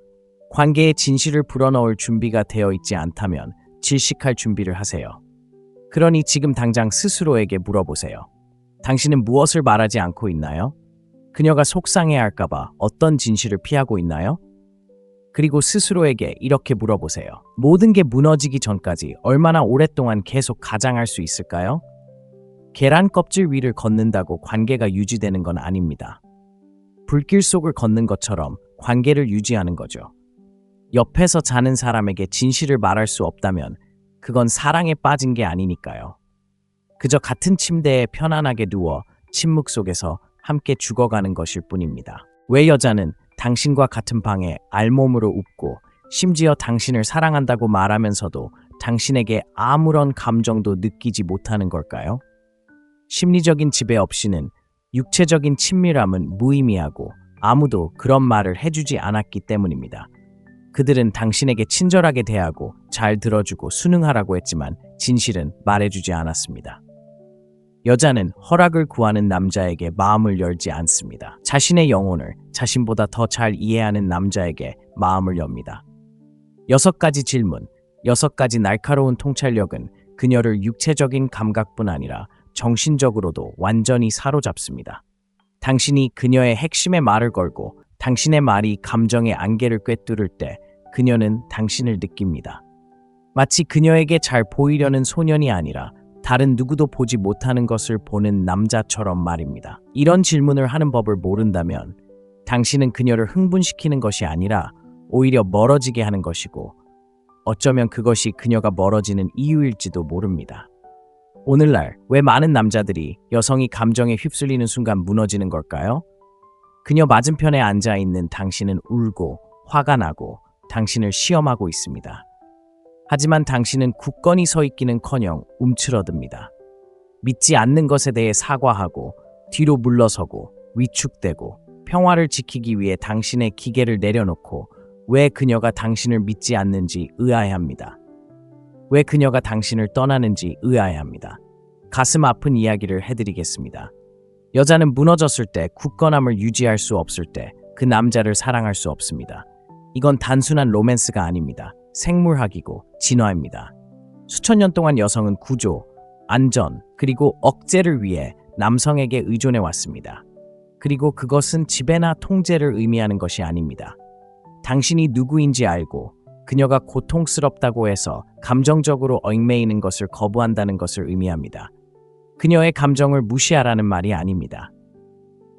관계에 진실을 불어넣을 준비가 되어 있지 않다면 질식할 준비를 하세요. 그러니 지금 당장 스스로에게 물어보세요. 당신은 무엇을 말하지 않고 있나요? 그녀가 속상해할까봐 어떤 진실을 피하고 있나요? 그리고 스스로에게 이렇게 물어보세요. 모든 게 무너지기 전까지 얼마나 오랫동안 계속 가장할 수 있을까요? 계란 껍질 위를 걷는다고 관계가 유지되는 건 아닙니다. 불길 속을 걷는 것처럼 관계를 유지하는 거죠. 옆에서 자는 사람에게 진실을 말할 수 없다면 그건 사랑에 빠진 게 아니니까요. 그저 같은 침대에 편안하게 누워 침묵 속에서 함께 죽어가는 것일 뿐입니다. 왜 여자는 당신과 같은 방에 알몸으로 웃고 심지어 당신을 사랑한다고 말하면서도 당신에게 아무런 감정도 느끼지 못하는 걸까요? 심리적인 지배 없이는 육체적인 친밀함은 무의미하고 아무도 그런 말을 해주지 않았기 때문입니다. 그들은 당신에게 친절하게 대하고 잘 들어주고 순응하라고 했지만 진실은 말해주지 않았습니다. 여자는 허락을 구하는 남자에게 마음을 열지 않습니다. 자신의 영혼을 자신보다 더 잘 이해하는 남자에게 마음을 엽니다. 6가지 질문, 6가지 날카로운 통찰력은 그녀를 육체적인 감각뿐 아니라 정신적으로도 완전히 사로잡습니다. 당신이 그녀의 핵심의 말을 걸고 당신의 말이 감정의 안개를 꿰뚫을 때 그녀는 당신을 느낍니다. 마치 그녀에게 잘 보이려는 소년이 아니라 다른 누구도 보지 못하는 것을 보는 남자처럼 말입니다. 이런 질문을 하는 법을 모른다면 당신은 그녀를 흥분시키는 것이 아니라 오히려 멀어지게 하는 것이고 어쩌면 그것이 그녀가 멀어지는 이유일지도 모릅니다. 오늘날 왜 많은 남자들이 여성이 감정에 휩쓸리는 순간 무너지는 걸까요? 그녀 맞은편에 앉아 있는 당신은 울고 화가 나고 당신을 시험하고 있습니다. 하지만 당신은 굳건히 서 있기는커녕 움츠러듭니다. 믿지 않는 것에 대해 사과하고 뒤로 물러서고 위축되고 평화를 지키기 위해 당신의 기계를 내려놓고 왜 그녀가 당신을 믿지 않는지 의아해합니다. 왜 그녀가 당신을 떠나는지 의아해합니다. 가슴 아픈 이야기를 해드리겠습니다. 여자는 무너졌을 때 굳건함을 유지할 수 없을 때 그 남자를 사랑할 수 없습니다. 이건 단순한 로맨스가 아닙니다. 생물학이고 진화입니다. 수천 년 동안 여성은 구조, 안전, 그리고 억제를 위해 남성에게 의존해 왔습니다. 그리고 그것은 지배나 통제를 의미하는 것이 아닙니다. 당신이 누구인지 알고 그녀가 고통스럽다고 해서 감정적으로 얽매이는 것을 거부한다는 것을 의미합니다. 그녀의 감정을 무시하라는 말이 아닙니다.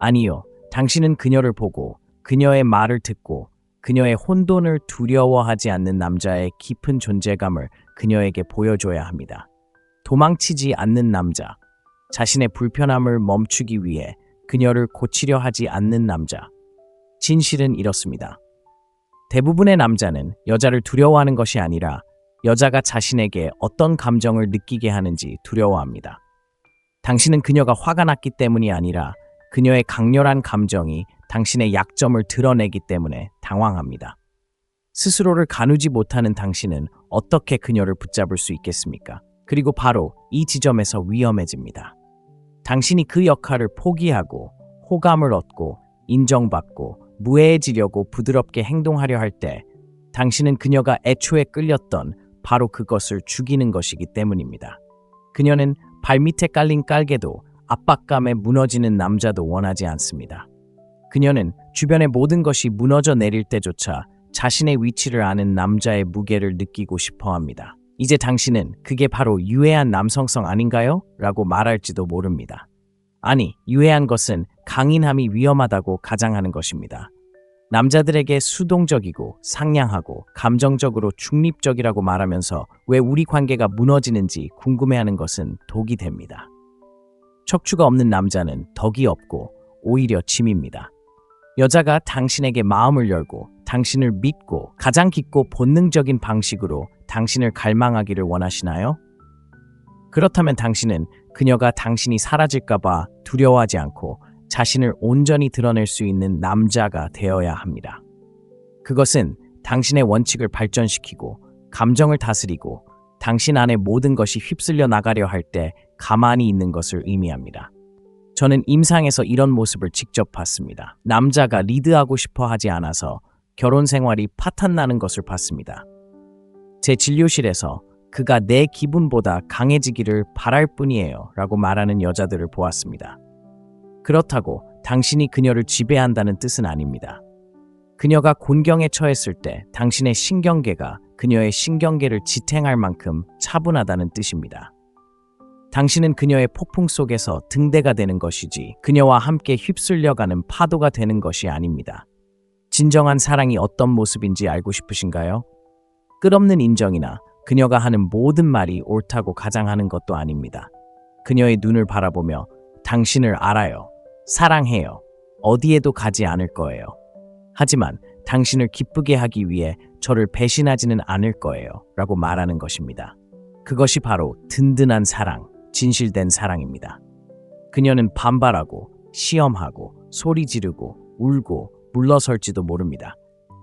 아니요, 당신은 그녀를 보고 그녀의 말을 듣고 그녀의 혼돈을 두려워하지 않는 남자의 깊은 존재감을 그녀에게 보여줘야 합니다. 도망치지 않는 남자, 자신의 불편함을 멈추기 위해 그녀를 고치려 하지 않는 남자. 진실은 이렇습니다. 대부분의 남자는 여자를 두려워하는 것이 아니라 여자가 자신에게 어떤 감정을 느끼게 하는지 두려워합니다. 당신은 그녀가 화가 났기 때문이 아니라 그녀의 강렬한 감정이 당신의 약점을 드러내기 때문에 당황합니다. 스스로를 가누지 못하는 당신은 어떻게 그녀를 붙잡을 수 있겠습니까? 그리고 바로 이 지점에서 위험해집니다. 당신이 그 역할을 포기하고 호감을 얻고 인정받고 무해해지려고 부드럽게 행동하려 할 때 당신은 그녀가 애초에 끌렸던 바로 그것을 죽이는 것이기 때문입니다. 그녀는 발밑에 깔린 깔개도 압박감에 무너지는 남자도 원하지 않습니다. 그녀는 주변의 모든 것이 무너져 내릴 때조차 자신의 위치를 아는 남자의 무게를 느끼고 싶어 합니다. 이제 당신은 그게 바로 유해한 남성성 아닌가요? 라고 말할지도 모릅니다. 아니, 유해한 것은 강인함이 위험하다고 가장하는 것입니다. 남자들에게 수동적이고 상냥하고 감정적으로 중립적이라고 말하면서 왜 우리 관계가 무너지는지 궁금해하는 것은 독이 됩니다. 척추가 없는 남자는 덕이 없고 오히려 짐입니다. 여자가 당신에게 마음을 열고 당신을 믿고 가장 깊고 본능적인 방식으로 당신을 갈망하기를 원하시나요? 그렇다면 당신은 그녀가 당신이 사라질까봐 두려워하지 않고 자신을 온전히 드러낼 수 있는 남자가 되어야 합니다. 그것은 당신의 원칙을 발전시키고 감정을 다스리고 당신 안의 모든 것이 휩쓸려 나가려 할 때 가만히 있는 것을 의미합니다. 저는 임상에서 이런 모습을 직접 봤습니다. 남자가 리드하고 싶어 하지 않아서 결혼 생활이 파탄나는 것을 봤습니다. 제 진료실에서 그가 내 기분보다 강해지기를 바랄 뿐이에요 라고 말하는 여자들을 보았습니다. 그렇다고 당신이 그녀를 지배한다는 뜻은 아닙니다. 그녀가 곤경에 처했을 때 당신의 신경계가 그녀의 신경계를 지탱할 만큼 차분하다는 뜻입니다. 당신은 그녀의 폭풍 속에서 등대가 되는 것이지 그녀와 함께 휩쓸려가는 파도가 되는 것이 아닙니다. 진정한 사랑이 어떤 모습인지 알고 싶으신가요? 끝없는 인정이나 그녀가 하는 모든 말이 옳다고 가장하는 것도 아닙니다. 그녀의 눈을 바라보며 당신을 알아요. 사랑해요. 어디에도 가지 않을 거예요. 하지만 당신을 기쁘게 하기 위해 저를 배신하지는 않을 거예요. 라고 말하는 것입니다. 그것이 바로 든든한 사랑, 진실된 사랑입니다. 그녀는 반발하고 시험하고 소리 지르고 울고 물러설지도 모릅니다.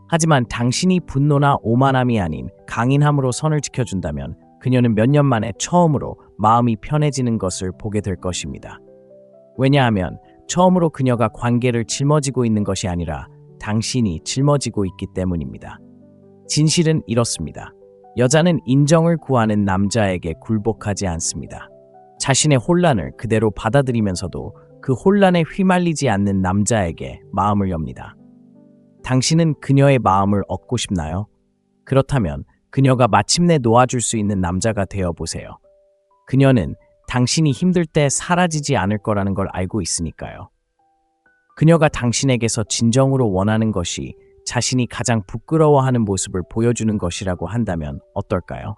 하지만 당신이 분노나 오만함이 아닌 강인함으로 선을 지켜준다면 그녀는 몇 년 만에 처음으로 마음이 편해지는 것을 보게 될 것입니다. 왜냐하면 처음으로 그녀가 관계를 짊어지고 있는 것이 아니라 당신이 짊어지고 있기 때문입니다. 진실은 이렇습니다. 여자는 인정을 구하는 남자에게 굴복하지 않습니다. 자신의 혼란을 그대로 받아들이면서도 그 혼란에 휘말리지 않는 남자에게 마음을 엽니다. 당신은 그녀의 마음을 얻고 싶나요? 그렇다면 그녀가 마침내 놓아줄 수 있는 남자가 되어 보세요. 그녀는 당신이 힘들 때 사라지지 않을 거라는 걸 알고 있으니까요. 그녀가 당신에게서 진정으로 원하는 것이 자신이 가장 부끄러워하는 모습을 보여주는 것이라고 한다면 어떨까요?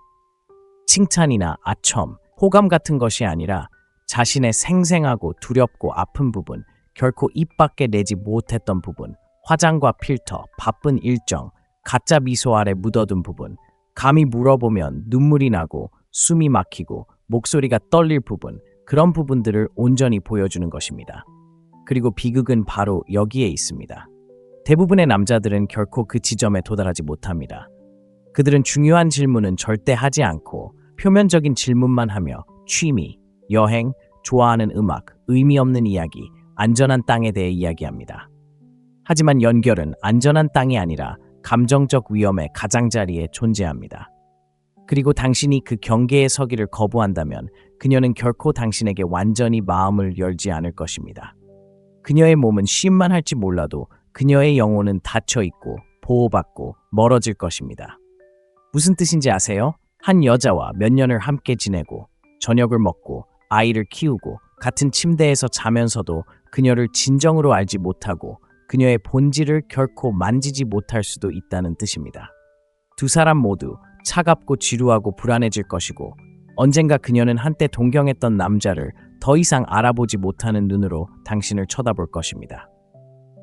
칭찬이나 아첨, 호감 같은 것이 아니라 자신의 생생하고 두렵고 아픈 부분, 결코 입 밖에 내지 못했던 부분, 화장과 필터, 바쁜 일정, 가짜 미소 아래 묻어둔 부분, 감히 물어보면 눈물이 나고 숨이 막히고 목소리가 떨릴 부분, 그런 부분들을 온전히 보여주는 것입니다. 그리고 비극은 바로 여기에 있습니다. 대부분의 남자들은 결코 그 지점에 도달하지 못합니다. 그들은 중요한 질문은 절대 하지 않고 표면적인 질문만 하며 취미, 여행, 좋아하는 음악, 의미 없는 이야기, 안전한 땅에 대해 이야기합니다. 하지만 연결은 안전한 땅이 아니라 감정적 위험의 가장자리에 존재합니다. 그리고 당신이 그 경계에 서기를 거부한다면 그녀는 결코 당신에게 완전히 마음을 열지 않을 것입니다. 그녀의 몸은 쉼만 할지 몰라도 그녀의 영혼은 닫혀 있고 보호받고 멀어질 것입니다. 무슨 뜻인지 아세요? 한 여자와 몇 년을 함께 지내고 저녁을 먹고 아이를 키우고 같은 침대에서 자면서도 그녀를 진정으로 알지 못하고 그녀의 본질을 결코 만지지 못할 수도 있다는 뜻입니다. 두 사람 모두 차갑고 지루하고 불안해질 것이고 언젠가 그녀는 한때 동경했던 남자를 더 이상 알아보지 못하는 눈으로 당신을 쳐다볼 것입니다.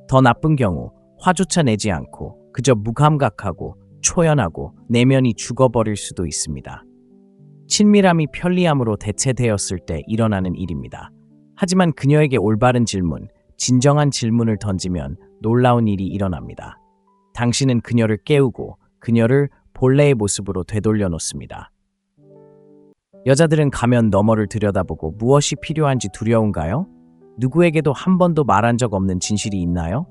더 나쁜 경우 화조차 내지 않고 그저 무감각하고 초연하고 내면이 죽어버릴 수도 있습니다. 친밀함이 편리함으로 대체되었을 때 일어나는 일입니다. 하지만 그녀에게 올바른 질문, 진정한 질문을 던지면 놀라운 일이 일어납니다. 당신은 그녀를 깨우고 그녀를 본래의 모습으로 되돌려 놓습니다. 여자들은 가면 너머를 들여다보고 무엇이 필요한지 두려운가요? 누구에게도 한 번도 말한 적 없는 진실이 있나요?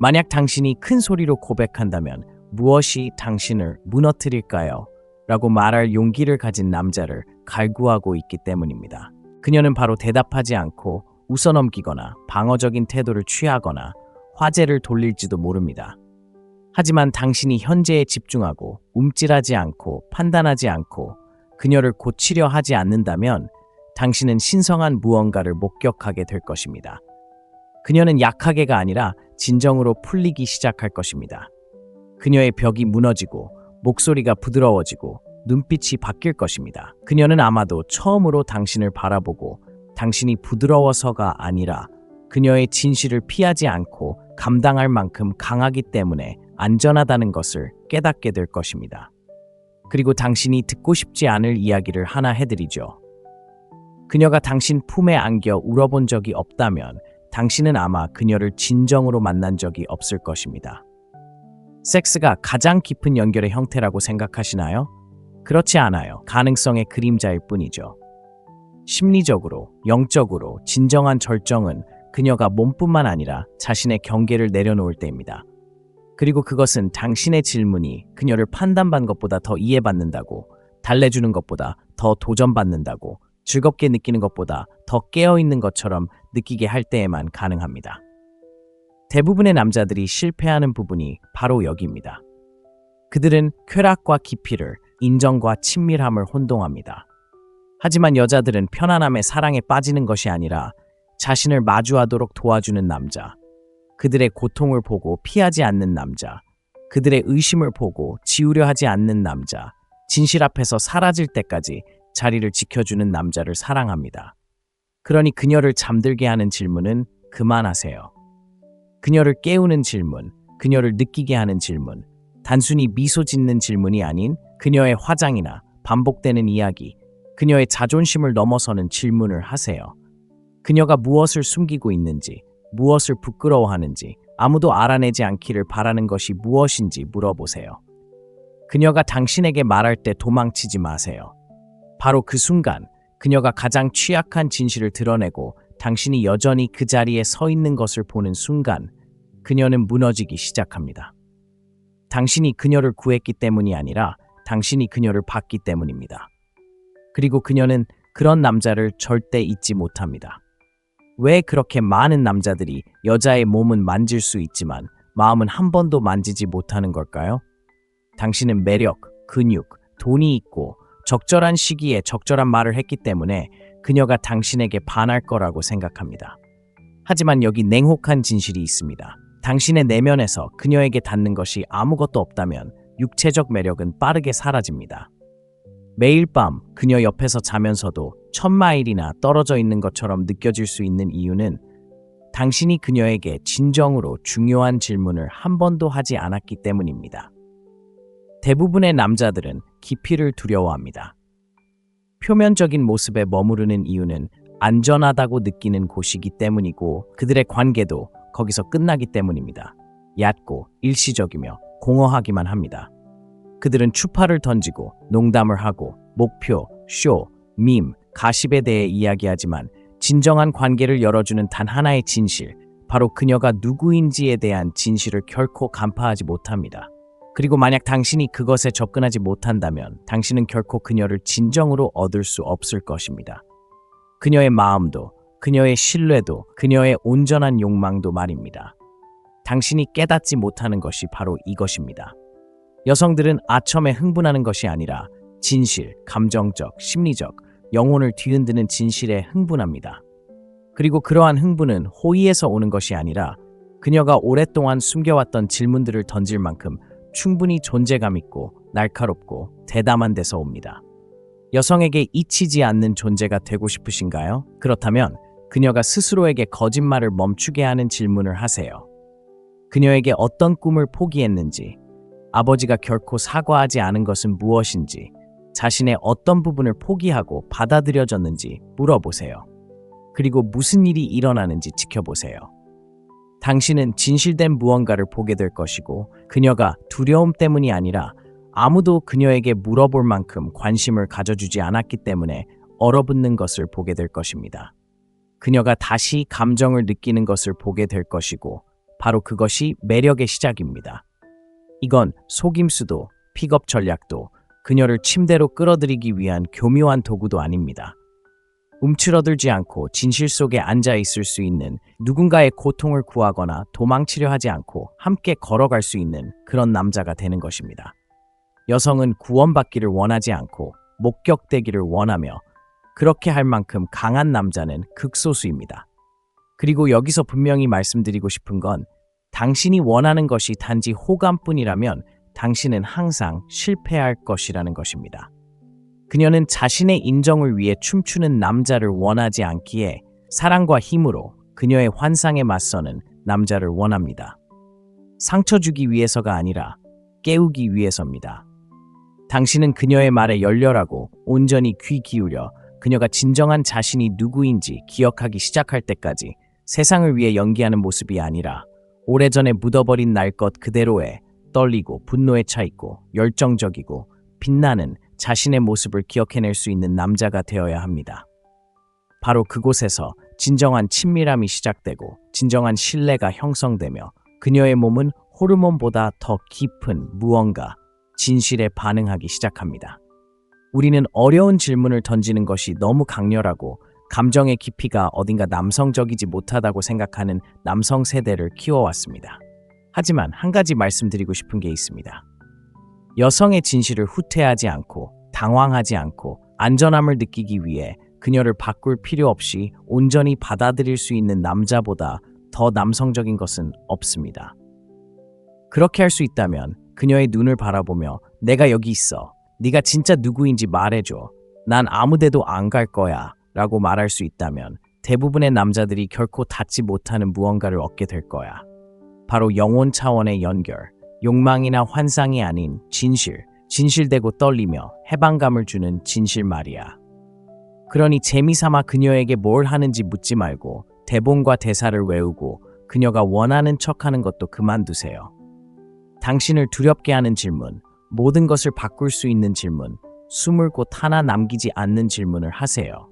만약 당신이 큰 소리로 고백한다면 무엇이 당신을 무너뜨릴까요? 라고 말할 용기를 가진 남자를 갈구하고 있기 때문입니다. 그녀는 바로 대답하지 않고 웃어넘기거나 방어적인 태도를 취하거나 화제를 돌릴지도 모릅니다. 하지만 당신이 현재에 집중하고 움찔하지 않고 판단하지 않고 그녀를 고치려 하지 않는다면 당신은 신성한 무언가를 목격하게 될 것입니다. 그녀는 약하게가 아니라 진정으로 풀리기 시작할 것입니다. 그녀의 벽이 무너지고 목소리가 부드러워지고 눈빛이 바뀔 것입니다. 그녀는 아마도 처음으로 당신을 바라보고 당신이 부드러워서가 아니라 그녀의 진실을 피하지 않고 감당할 만큼 강하기 때문에 안전하다는 것을 깨닫게 될 것입니다. 그리고 당신이 듣고 싶지 않을 이야기를 하나 해드리죠. 그녀가 당신 품에 안겨 울어본 적이 없다면 당신은 아마 그녀를 진정으로 만난 적이 없을 것입니다. 섹스가 가장 깊은 연결의 형태라고 생각하시나요? 그렇지 않아요. 가능성의 그림자일 뿐이죠. 심리적으로, 영적으로 진정한 절정은 그녀가 몸뿐만 아니라 자신의 경계를 내려놓을 때입니다. 그리고 그것은 당신의 질문이 그녀를 판단받는 것보다 더 이해받는다고, 달래주는 것보다 더 도전받는다고, 즐겁게 느끼는 것보다 더 깨어있는 것처럼 느끼게 할 때에만 가능합니다. 대부분의 남자들이 실패하는 부분이 바로 여기입니다. 그들은 쾌락과 깊이를, 인정과 친밀함을 혼동합니다. 하지만 여자들은 편안함의 사랑에 빠지는 것이 아니라 자신을 마주하도록 도와주는 남자, 그들의 고통을 보고 피하지 않는 남자, 그들의 의심을 보고 지우려 하지 않는 남자, 진실 앞에서 사라질 때까지 자리를 지켜주는 남자를 사랑합니다. 그러니 그녀를 잠들게 하는 질문은 그만하세요. 그녀를 깨우는 질문, 그녀를 느끼게 하는 질문, 단순히 미소 짓는 질문이 아닌 그녀의 화장이나 반복되는 이야기, 그녀의 자존심을 넘어서는 질문을 하세요. 그녀가 무엇을 숨기고 있는지, 무엇을 부끄러워하는지, 아무도 알아내지 않기를 바라는 것이 무엇인지 물어보세요. 그녀가 당신에게 말할 때 도망치지 마세요. 바로 그 순간 그녀가 가장 취약한 진실을 드러내고 당신이 여전히 그 자리에 서 있는 것을 보는 순간 그녀는 무너지기 시작합니다. 당신이 그녀를 구했기 때문이 아니라 당신이 그녀를 받기 때문입니다. 그리고 그녀는 그런 남자를 절대 잊지 못합니다. 왜 그렇게 많은 남자들이 여자의 몸은 만질 수 있지만 마음은 한 번도 만지지 못하는 걸까요? 당신은 매력, 근육, 돈이 있고 적절한 시기에 적절한 말을 했기 때문에 그녀가 당신에게 반할 거라고 생각합니다. 하지만 여기 냉혹한 진실이 있습니다. 당신의 내면에서 그녀에게 닿는 것이 아무것도 없다면 육체적 매력은 빠르게 사라집니다. 매일 밤 그녀 옆에서 자면서도 1000마일이나 떨어져 있는 것처럼 느껴질 수 있는 이유는 당신이 그녀에게 진정으로 중요한 질문을 한 번도 하지 않았기 때문입니다. 대부분의 남자들은 깊이를 두려워합니다. 표면적인 모습에 머무르는 이유는 안전하다고 느끼는 곳이기 때문이고 그들의 관계도 거기서 끝나기 때문입니다. 얕고 일시적이며 공허하기만 합니다. 그들은 추파를 던지고 농담을 하고 목표, 쇼, 밈, 가십에 대해 이야기하지만 진정한 관계를 열어주는 단 하나의 진실, 바로 그녀가 누구인지에 대한 진실을 결코 간파하지 못합니다. 그리고 만약 당신이 그것에 접근하지 못한다면 당신은 결코 그녀를 진정으로 얻을 수 없을 것입니다. 그녀의 마음도, 그녀의 신뢰도, 그녀의 온전한 욕망도 말입니다. 당신이 깨닫지 못하는 것이 바로 이것입니다. 여성들은 아첨에 흥분하는 것이 아니라 진실, 감정적, 심리적, 영혼을 뒤흔드는 진실에 흥분합니다. 그리고 그러한 흥분은 호의에서 오는 것이 아니라 그녀가 오랫동안 숨겨왔던 질문들을 던질 만큼 충분히 존재감 있고 날카롭고 대담한 데서 옵니다. 여성에게 잊히지 않는 존재가 되고 싶으신가요? 그렇다면 그녀가 스스로에게 거짓말을 멈추게 하는 질문을 하세요. 그녀에게 어떤 꿈을 포기했는지, 아버지가 결코 사과하지 않은 것은 무엇인지, 자신의 어떤 부분을 포기하고 받아들여졌는지 물어보세요. 그리고 무슨 일이 일어나는지 지켜보세요. 당신은 진실된 무언가를 보게 될 것이고 그녀가 두려움 때문이 아니라 아무도 그녀에게 물어볼 만큼 관심을 가져주지 않았기 때문에 얼어붙는 것을 보게 될 것입니다. 그녀가 다시 감정을 느끼는 것을 보게 될 것이고 바로 그것이 매력의 시작입니다. 이건 속임수도 픽업 전략도 그녀를 침대로 끌어들이기 위한 교묘한 도구도 아닙니다. 움츠러들지 않고 진실 속에 앉아 있을 수 있는, 누군가의 고통을 구하거나 도망치려 하지 않고 함께 걸어갈 수 있는 그런 남자가 되는 것입니다. 여성은 구원받기를 원하지 않고 목격되기를 원하며 그렇게 할 만큼 강한 남자는 극소수입니다. 그리고 여기서 분명히 말씀드리고 싶은 건 당신이 원하는 것이 단지 호감뿐이라면 당신은 항상 실패할 것이라는 것입니다. 그녀는 자신의 인정을 위해 춤추는 남자를 원하지 않기에 사랑과 힘으로 그녀의 환상에 맞서는 남자를 원합니다. 상처 주기 위해서가 아니라 깨우기 위해서입니다. 당신은 그녀의 말에 열렬하고 온전히 귀 기울여 그녀가 진정한 자신이 누구인지 기억하기 시작할 때까지 세상을 위해 연기하는 모습이 아니라 오래전에 묻어버린 날 것 그대로의 떨리고 분노에 차 있고 열정적이고 빛나는 자신의 모습을 기억해낼 수 있는 남자가 되어야 합니다. 바로 그곳에서 진정한 친밀함이 시작되고 진정한 신뢰가 형성되며 그녀의 몸은 호르몬보다 더 깊은 무언가, 진실에 반응하기 시작합니다. 우리는 어려운 질문을 던지는 것이 너무 강렬하고 감정의 깊이가 어딘가 남성적이지 못하다고 생각하는 남성 세대를 키워왔습니다. 하지만 한 가지 말씀드리고 싶은 게 있습니다. 여성의 진실을 후퇴하지 않고 당황하지 않고 안전함을 느끼기 위해 그녀를 바꿀 필요 없이 온전히 받아들일 수 있는 남자보다 더 남성적인 것은 없습니다. 그렇게 할 수 있다면 그녀의 눈을 바라보며 내가 여기 있어. 네가 진짜 누구인지 말해줘. 난 아무 데도 안 갈 거야. 라고 말할 수 있다면 대부분의 남자들이 결코 닿지 못하는 무언가를 얻게 될 거야. 바로 영혼 차원의 연결, 욕망이나 환상이 아닌 진실, 진실되고 떨리며 해방감을 주는 진실 말이야. 그러니 재미삼아 그녀에게 뭘 하는지 묻지 말고 대본과 대사를 외우고 그녀가 원하는 척하는 것도 그만두세요. 당신을 두렵게 하는 질문, 모든 것을 바꿀 수 있는 질문, 숨을 곳 하나 남기지 않는 질문을 하세요.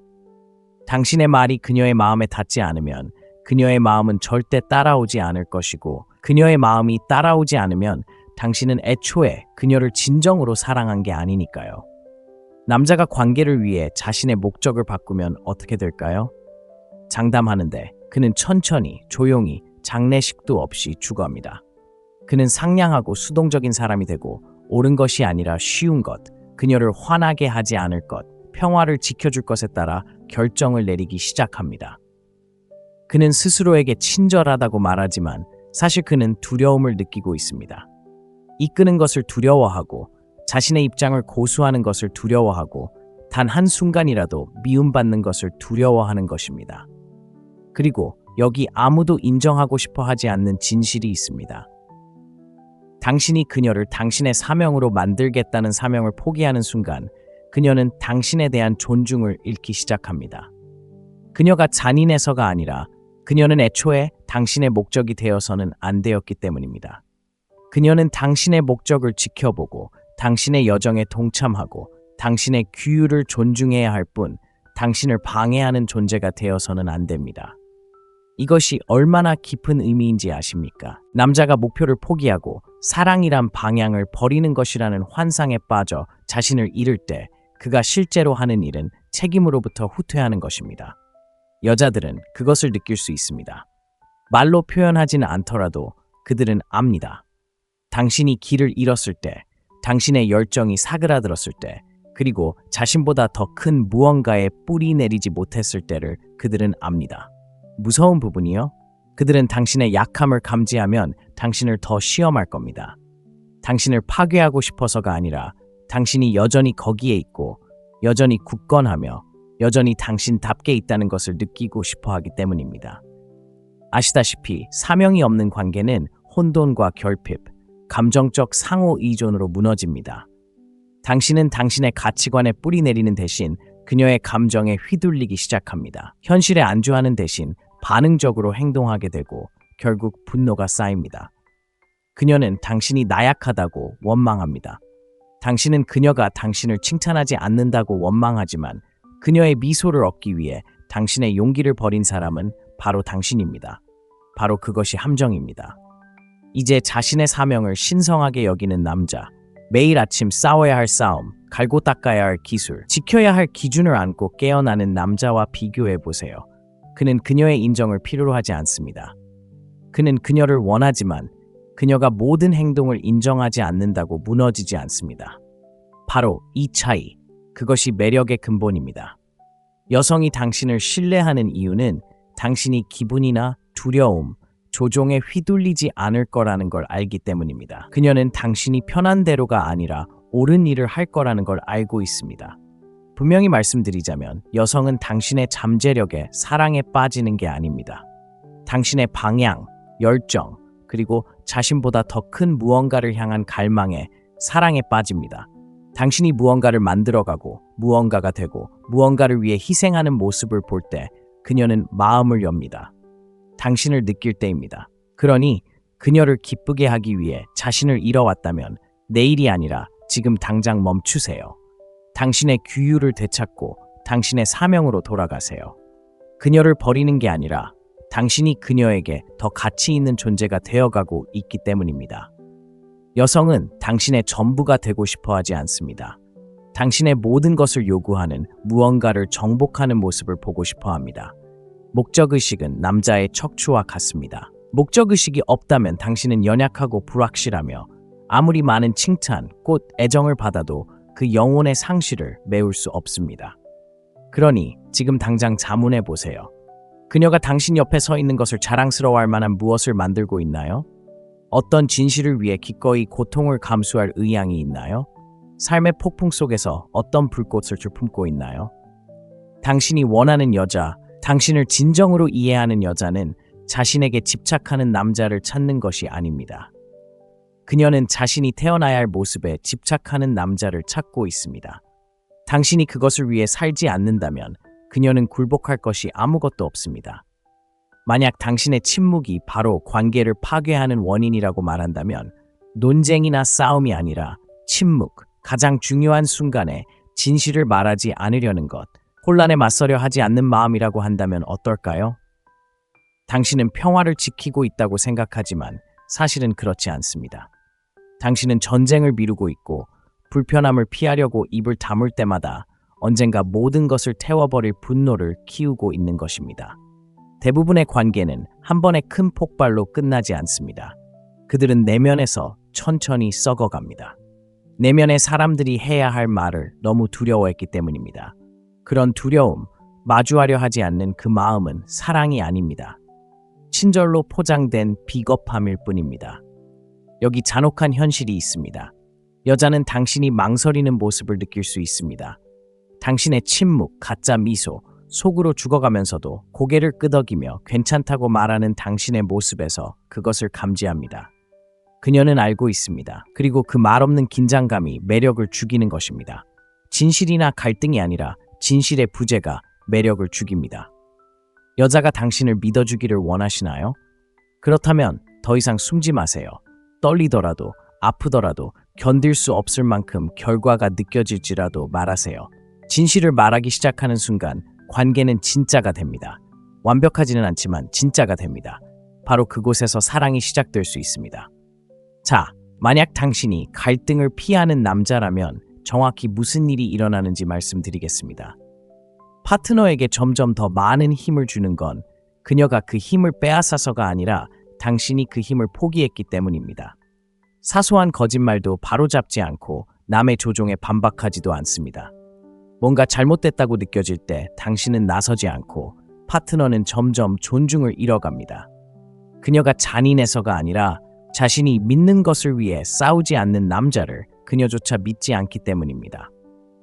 당신의 말이 그녀의 마음에 닿지 않으면 그녀의 마음은 절대 따라오지 않을 것이고 그녀의 마음이 따라오지 않으면 당신은 애초에 그녀를 진정으로 사랑한 게 아니니까요. 남자가 관계를 위해 자신의 목적을 바꾸면 어떻게 될까요? 장담하는데 그는 천천히 조용히 장례식도 없이 죽어갑니다. 그는 상냥하고 수동적인 사람이 되고 옳은 것이 아니라 쉬운 것, 그녀를 화나게 하지 않을 것, 평화를 지켜줄 것에 따라 결정을 내리기 시작합니다. 그는 스스로에게 친절하다고 말하지만 사실 그는 두려움을 느끼고 있습니다. 이끄는 것을 두려워하고 자신의 입장을 고수하는 것을 두려워하고 단 한순간이라도 미움받는 것을 두려워하는 것입니다. 그리고 여기 아무도 인정하고 싶어 하지 않는 진실이 있습니다. 당신이 그녀를 당신의 사명으로 만들겠다는 사명을 포기하는 순간 그녀는 당신에 대한 존중을 잃기 시작합니다. 그녀가 잔인해서가 아니라 그녀는 애초에 당신의 목적이 되어서는 안 되었기 때문입니다. 그녀는 당신의 목적을 지켜보고 당신의 여정에 동참하고 당신의 규율을 존중해야 할 뿐 당신을 방해하는 존재가 되어서는 안 됩니다. 이것이 얼마나 깊은 의미인지 아십니까? 남자가 목표를 포기하고 사랑이란 방향을 버리는 것이라는 환상에 빠져 자신을 잃을 때 그가 실제로 하는 일은 책임으로부터 후퇴하는 것입니다. 여자들은 그것을 느낄 수 있습니다. 말로 표현하지는 않더라도 그들은 압니다. 당신이 길을 잃었을 때, 당신의 열정이 사그라들었을 때, 그리고 자신보다 더 큰 무언가에 뿌리 내리지 못했을 때를 그들은 압니다. 무서운 부분이요? 그들은 당신의 약함을 감지하면 당신을 더 시험할 겁니다. 당신을 파괴하고 싶어서가 아니라 당신이 여전히 거기에 있고 여전히 굳건하며 여전히 당신답게 있다는 것을 느끼고 싶어 하기 때문입니다. 아시다시피 사명이 없는 관계는 혼돈과 결핍, 감정적 상호 의존으로 무너집니다. 당신은 당신의 가치관에 뿌리 내리는 대신 그녀의 감정에 휘둘리기 시작합니다. 현실에 안주하는 대신 반응적으로 행동하게 되고 결국 분노가 쌓입니다. 그녀는 당신이 나약하다고 원망합니다. 당신은 그녀가 당신을 칭찬하지 않는다고 원망하지만 그녀의 미소를 얻기 위해 당신의 용기를 버린 사람은 바로 당신입니다. 바로 그것이 함정입니다. 이제 자신의 사명을 신성하게 여기는 남자, 매일 아침 싸워야 할 싸움, 갈고 닦아야 할 기술, 지켜야 할 기준을 안고 깨어나는 남자와 비교해보세요. 그는 그녀의 인정을 필요로 하지 않습니다. 그는 그녀를 원하지만 그녀가 모든 행동을 인정하지 않는다고 무너지지 않습니다. 바로 이 차이, 그것이 매력의 근본입니다. 여성이 당신을 신뢰하는 이유는 당신이 기분이나 두려움, 조종에 휘둘리지 않을 거라는 걸 알기 때문입니다. 그녀는 당신이 편한 대로가 아니라 옳은 일을 할 거라는 걸 알고 있습니다. 분명히 말씀드리자면 여성은 당신의 잠재력에 사랑에 빠지는 게 아닙니다. 당신의 방향, 열정, 그리고 자신보다 더 큰 무언가를 향한 갈망에 사랑에 빠집니다. 당신이 무언가를 만들어가고 무언가가 되고 무언가를 위해 희생하는 모습을 볼 때 그녀는 마음을 엽니다. 당신을 느낄 때입니다. 그러니 그녀를 기쁘게 하기 위해 자신을 잃어왔다면 내일이 아니라 지금 당장 멈추세요. 당신의 규율을 되찾고 당신의 사명으로 돌아가세요. 그녀를 버리는 게 아니라 당신이 그녀에게 더 가치 있는 존재가 되어가고 있기 때문입니다. 여성은 당신의 전부가 되고 싶어 하지 않습니다. 당신의 모든 것을 요구하는 무언가를 정복하는 모습을 보고 싶어 합니다. 목적의식은 남자의 척추와 같습니다. 목적의식이 없다면 당신은 연약하고 불확실하며 아무리 많은 칭찬, 꽃, 애정을 받아도 그 영혼의 상실을 메울 수 없습니다. 그러니 지금 당장 자문해 보세요. 그녀가 당신 옆에 서 있는 것을 자랑스러워할 만한 무엇을 만들고 있나요? 어떤 진실을 위해 기꺼이 고통을 감수할 의향이 있나요? 삶의 폭풍 속에서 어떤 불꽃을 품고 있나요? 당신이 원하는 여자, 당신을 진정으로 이해하는 여자는 자신에게 집착하는 남자를 찾는 것이 아닙니다. 그녀는 자신이 태어나야 할 모습에 집착하는 남자를 찾고 있습니다. 당신이 그것을 위해 살지 않는다면 그녀는 굴복할 것이 아무것도 없습니다. 만약 당신의 침묵이 바로 관계를 파괴하는 원인이라고 말한다면 논쟁이나 싸움이 아니라 침묵, 가장 중요한 순간에 진실을 말하지 않으려는 것, 혼란에 맞서려 하지 않는 마음이라고 한다면 어떨까요? 당신은 평화를 지키고 있다고 생각하지만 사실은 그렇지 않습니다. 당신은 전쟁을 미루고 있고 불편함을 피하려고 입을 다물 때마다 언젠가 모든 것을 태워버릴 분노를 키우고 있는 것입니다. 대부분의 관계는 한 번의 큰 폭발로 끝나지 않습니다. 그들은 내면에서 천천히 썩어갑니다. 내면의 사람들이 해야 할 말을 너무 두려워했기 때문입니다. 그런 두려움, 마주하려 하지 않는 그 마음은 사랑이 아닙니다. 친절로 포장된 비겁함일 뿐입니다. 여기 잔혹한 현실이 있습니다. 여자는 당신이 망설이는 모습을 느낄 수 있습니다. 당신의 침묵, 가짜 미소, 속으로 죽어가면서도 고개를 끄덕이며 괜찮다고 말하는 당신의 모습에서 그것을 감지합니다. 그녀는 알고 있습니다. 그리고 그 말없는 긴장감이 매력을 죽이는 것입니다. 진실이나 갈등이 아니라 진실의 부재가 매력을 죽입니다. 여자가 당신을 믿어주기를 원하시나요? 그렇다면 더 이상 숨지 마세요. 떨리더라도, 아프더라도, 견딜 수 없을 만큼 결과가 느껴질지라도 말하세요. 진실을 말하기 시작하는 순간 관계는 진짜가 됩니다. 완벽하지는 않지만 진짜가 됩니다. 바로 그곳에서 사랑이 시작될 수 있습니다. 자, 만약 당신이 갈등을 피하는 남자라면 정확히 무슨 일이 일어나는지 말씀드리겠습니다. 파트너에게 점점 더 많은 힘을 주는 건 그녀가 그 힘을 빼앗아서가 아니라 당신이 그 힘을 포기했기 때문입니다. 사소한 거짓말도 바로잡지 않고 남의 조종에 반박하지도 않습니다. 뭔가 잘못됐다고 느껴질 때 당신은 나서지 않고 파트너는 점점 존중을 잃어갑니다. 그녀가 잔인해서가 아니라 자신이 믿는 것을 위해 싸우지 않는 남자를 그녀조차 믿지 않기 때문입니다.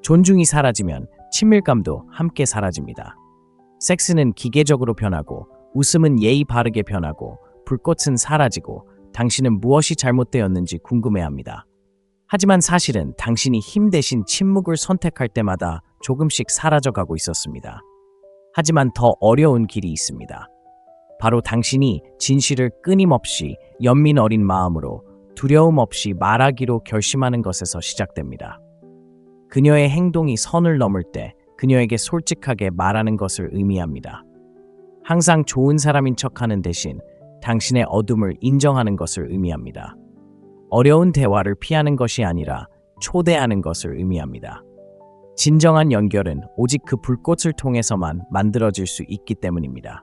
존중이 사라지면 친밀감도 함께 사라집니다. 섹스는 기계적으로 변하고 웃음은 예의 바르게 변하고 불꽃은 사라지고 당신은 무엇이 잘못되었는지 궁금해합니다. 하지만 사실은 당신이 힘 대신 침묵을 선택할 때마다 조금씩 사라져가고 있었습니다. 하지만 더 어려운 길이 있습니다. 바로 당신이 진실을 끊임없이 연민 어린 마음으로 두려움 없이 말하기로 결심하는 것에서 시작됩니다. 그녀의 행동이 선을 넘을 때 그녀에게 솔직하게 말하는 것을 의미합니다. 항상 좋은 사람인 척하는 대신 당신의 어둠을 인정하는 것을 의미합니다. 어려운 대화를 피하는 것이 아니라 초대하는 것을 의미합니다. 진정한 연결은 오직 그 불꽃을 통해서만 만들어질 수 있기 때문입니다.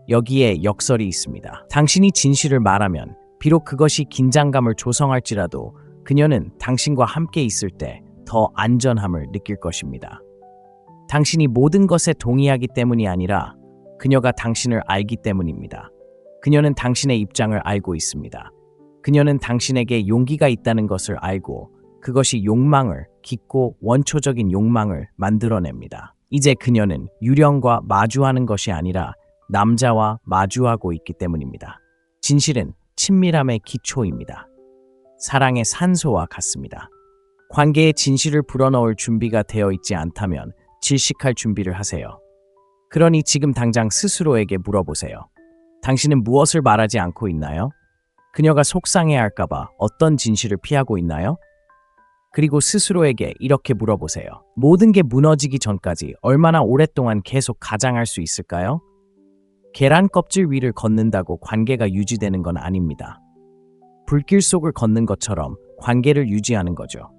여기에 역설이 있습니다. 당신이 진실을 말하면 비록 그것이 긴장감을 조성할지라도 그녀는 당신과 함께 있을 때 더 안전함을 느낄 것입니다. 당신이 모든 것에 동의하기 때문이 아니라 그녀가 당신을 알기 때문입니다. 그녀는 당신의 입장을 알고 있습니다. 그녀는 당신에게 용기가 있다는 것을 알고 그것이 욕망을, 깊고 원초적인 욕망을 만들어냅니다. 이제 그녀는 유령과 마주하는 것이 아니라 남자와 마주하고 있기 때문입니다. 진실은 친밀함의 기초입니다. 사랑의 산소와 같습니다. 관계에 진실을 불어넣을 준비가 되어 있지 않다면 질식할 준비를 하세요. 그러니 지금 당장 스스로에게 물어보세요. 당신은 무엇을 말하지 않고 있나요? 그녀가 속상해할까봐 어떤 진실을 피하고 있나요? 그리고 스스로에게 이렇게 물어보세요. 모든 게 무너지기 전까지 얼마나 오랫동안 계속 가장할 수 있을까요? 계란 껍질 위를 걷는다고 관계가 유지되는 건 아닙니다. 불길 속을 걷는 것처럼 관계를 유지하는 거죠.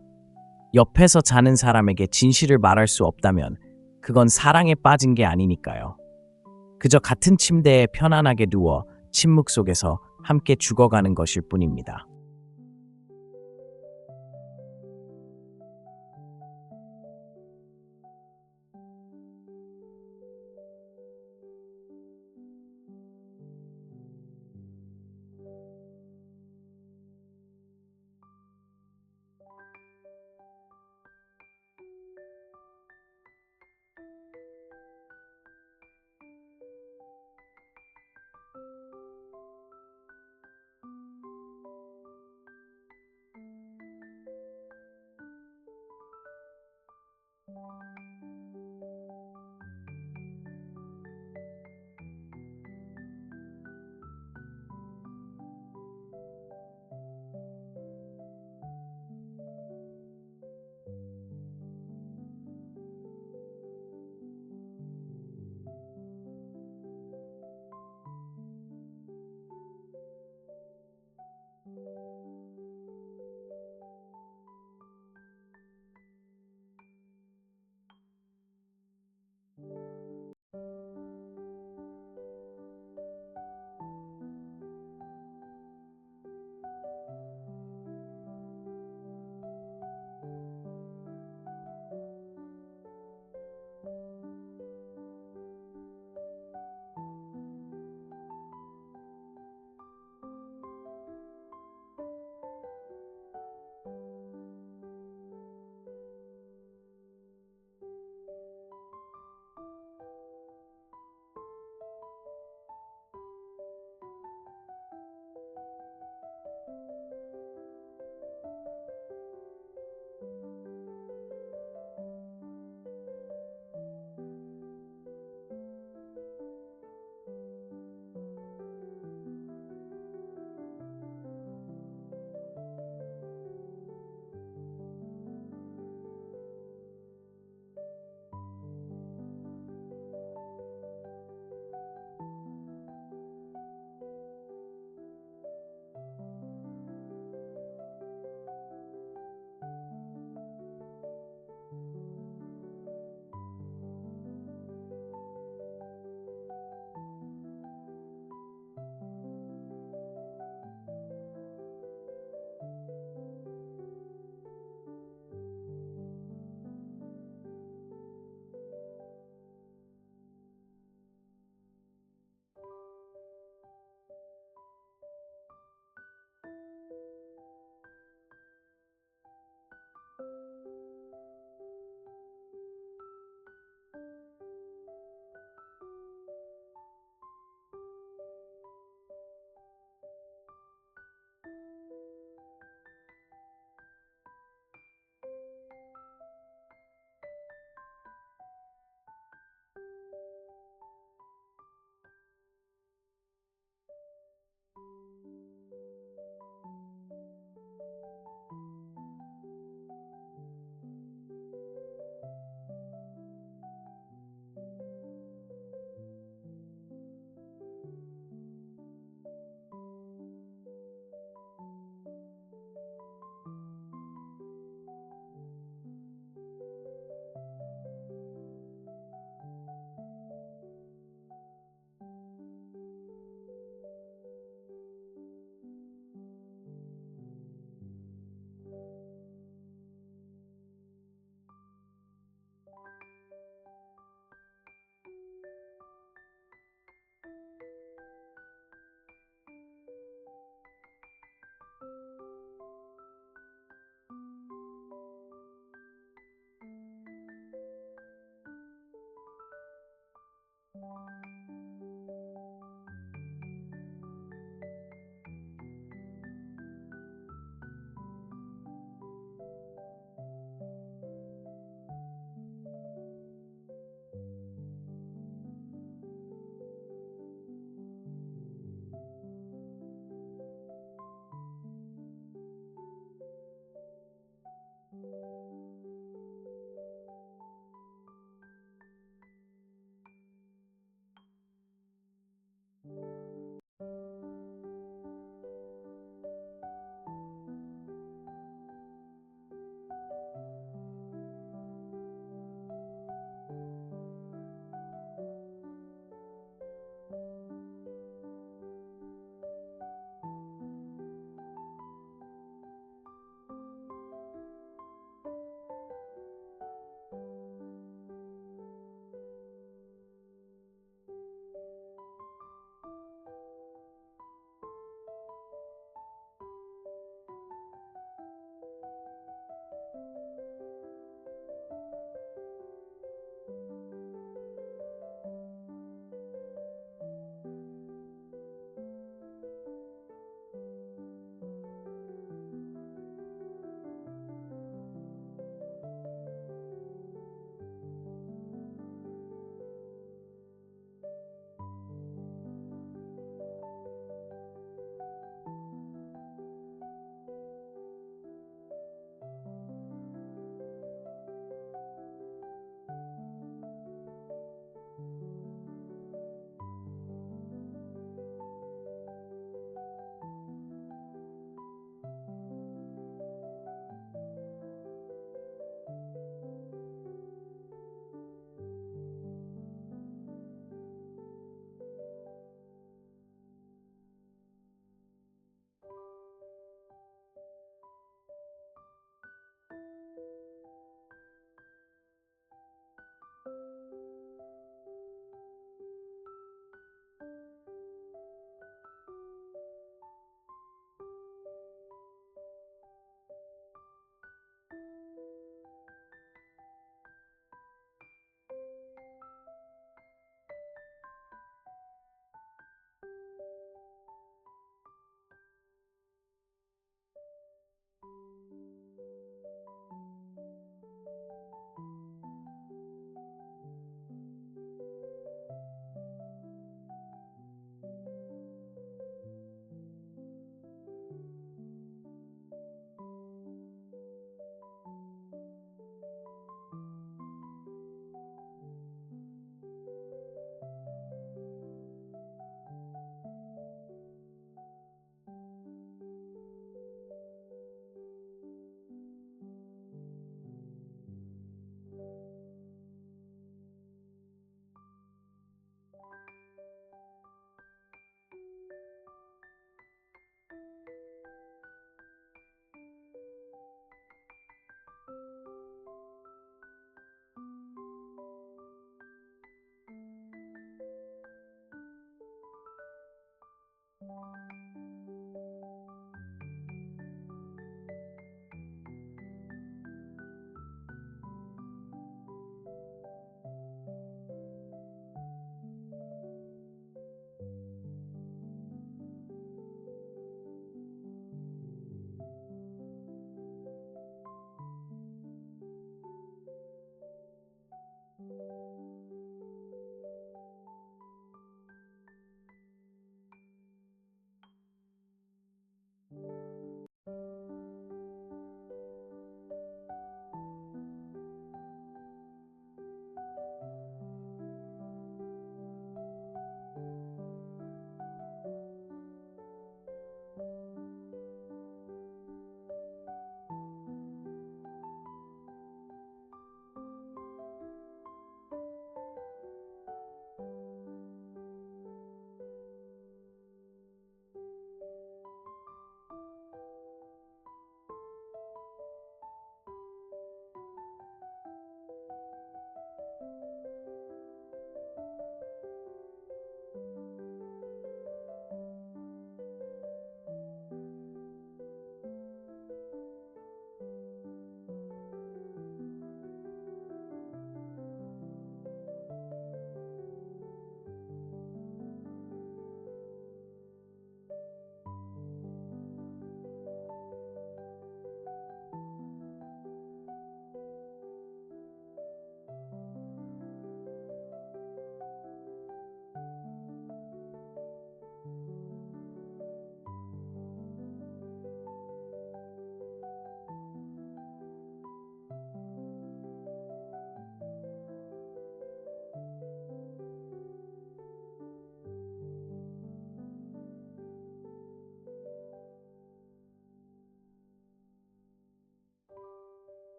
옆에서 자는 사람에게 진실을 말할 수 없다면 그건 사랑에 빠진 게 아니니까요. 그저 같은 침대에 편안하게 누워 침묵 속에서 함께 죽어가는 것일 뿐입니다.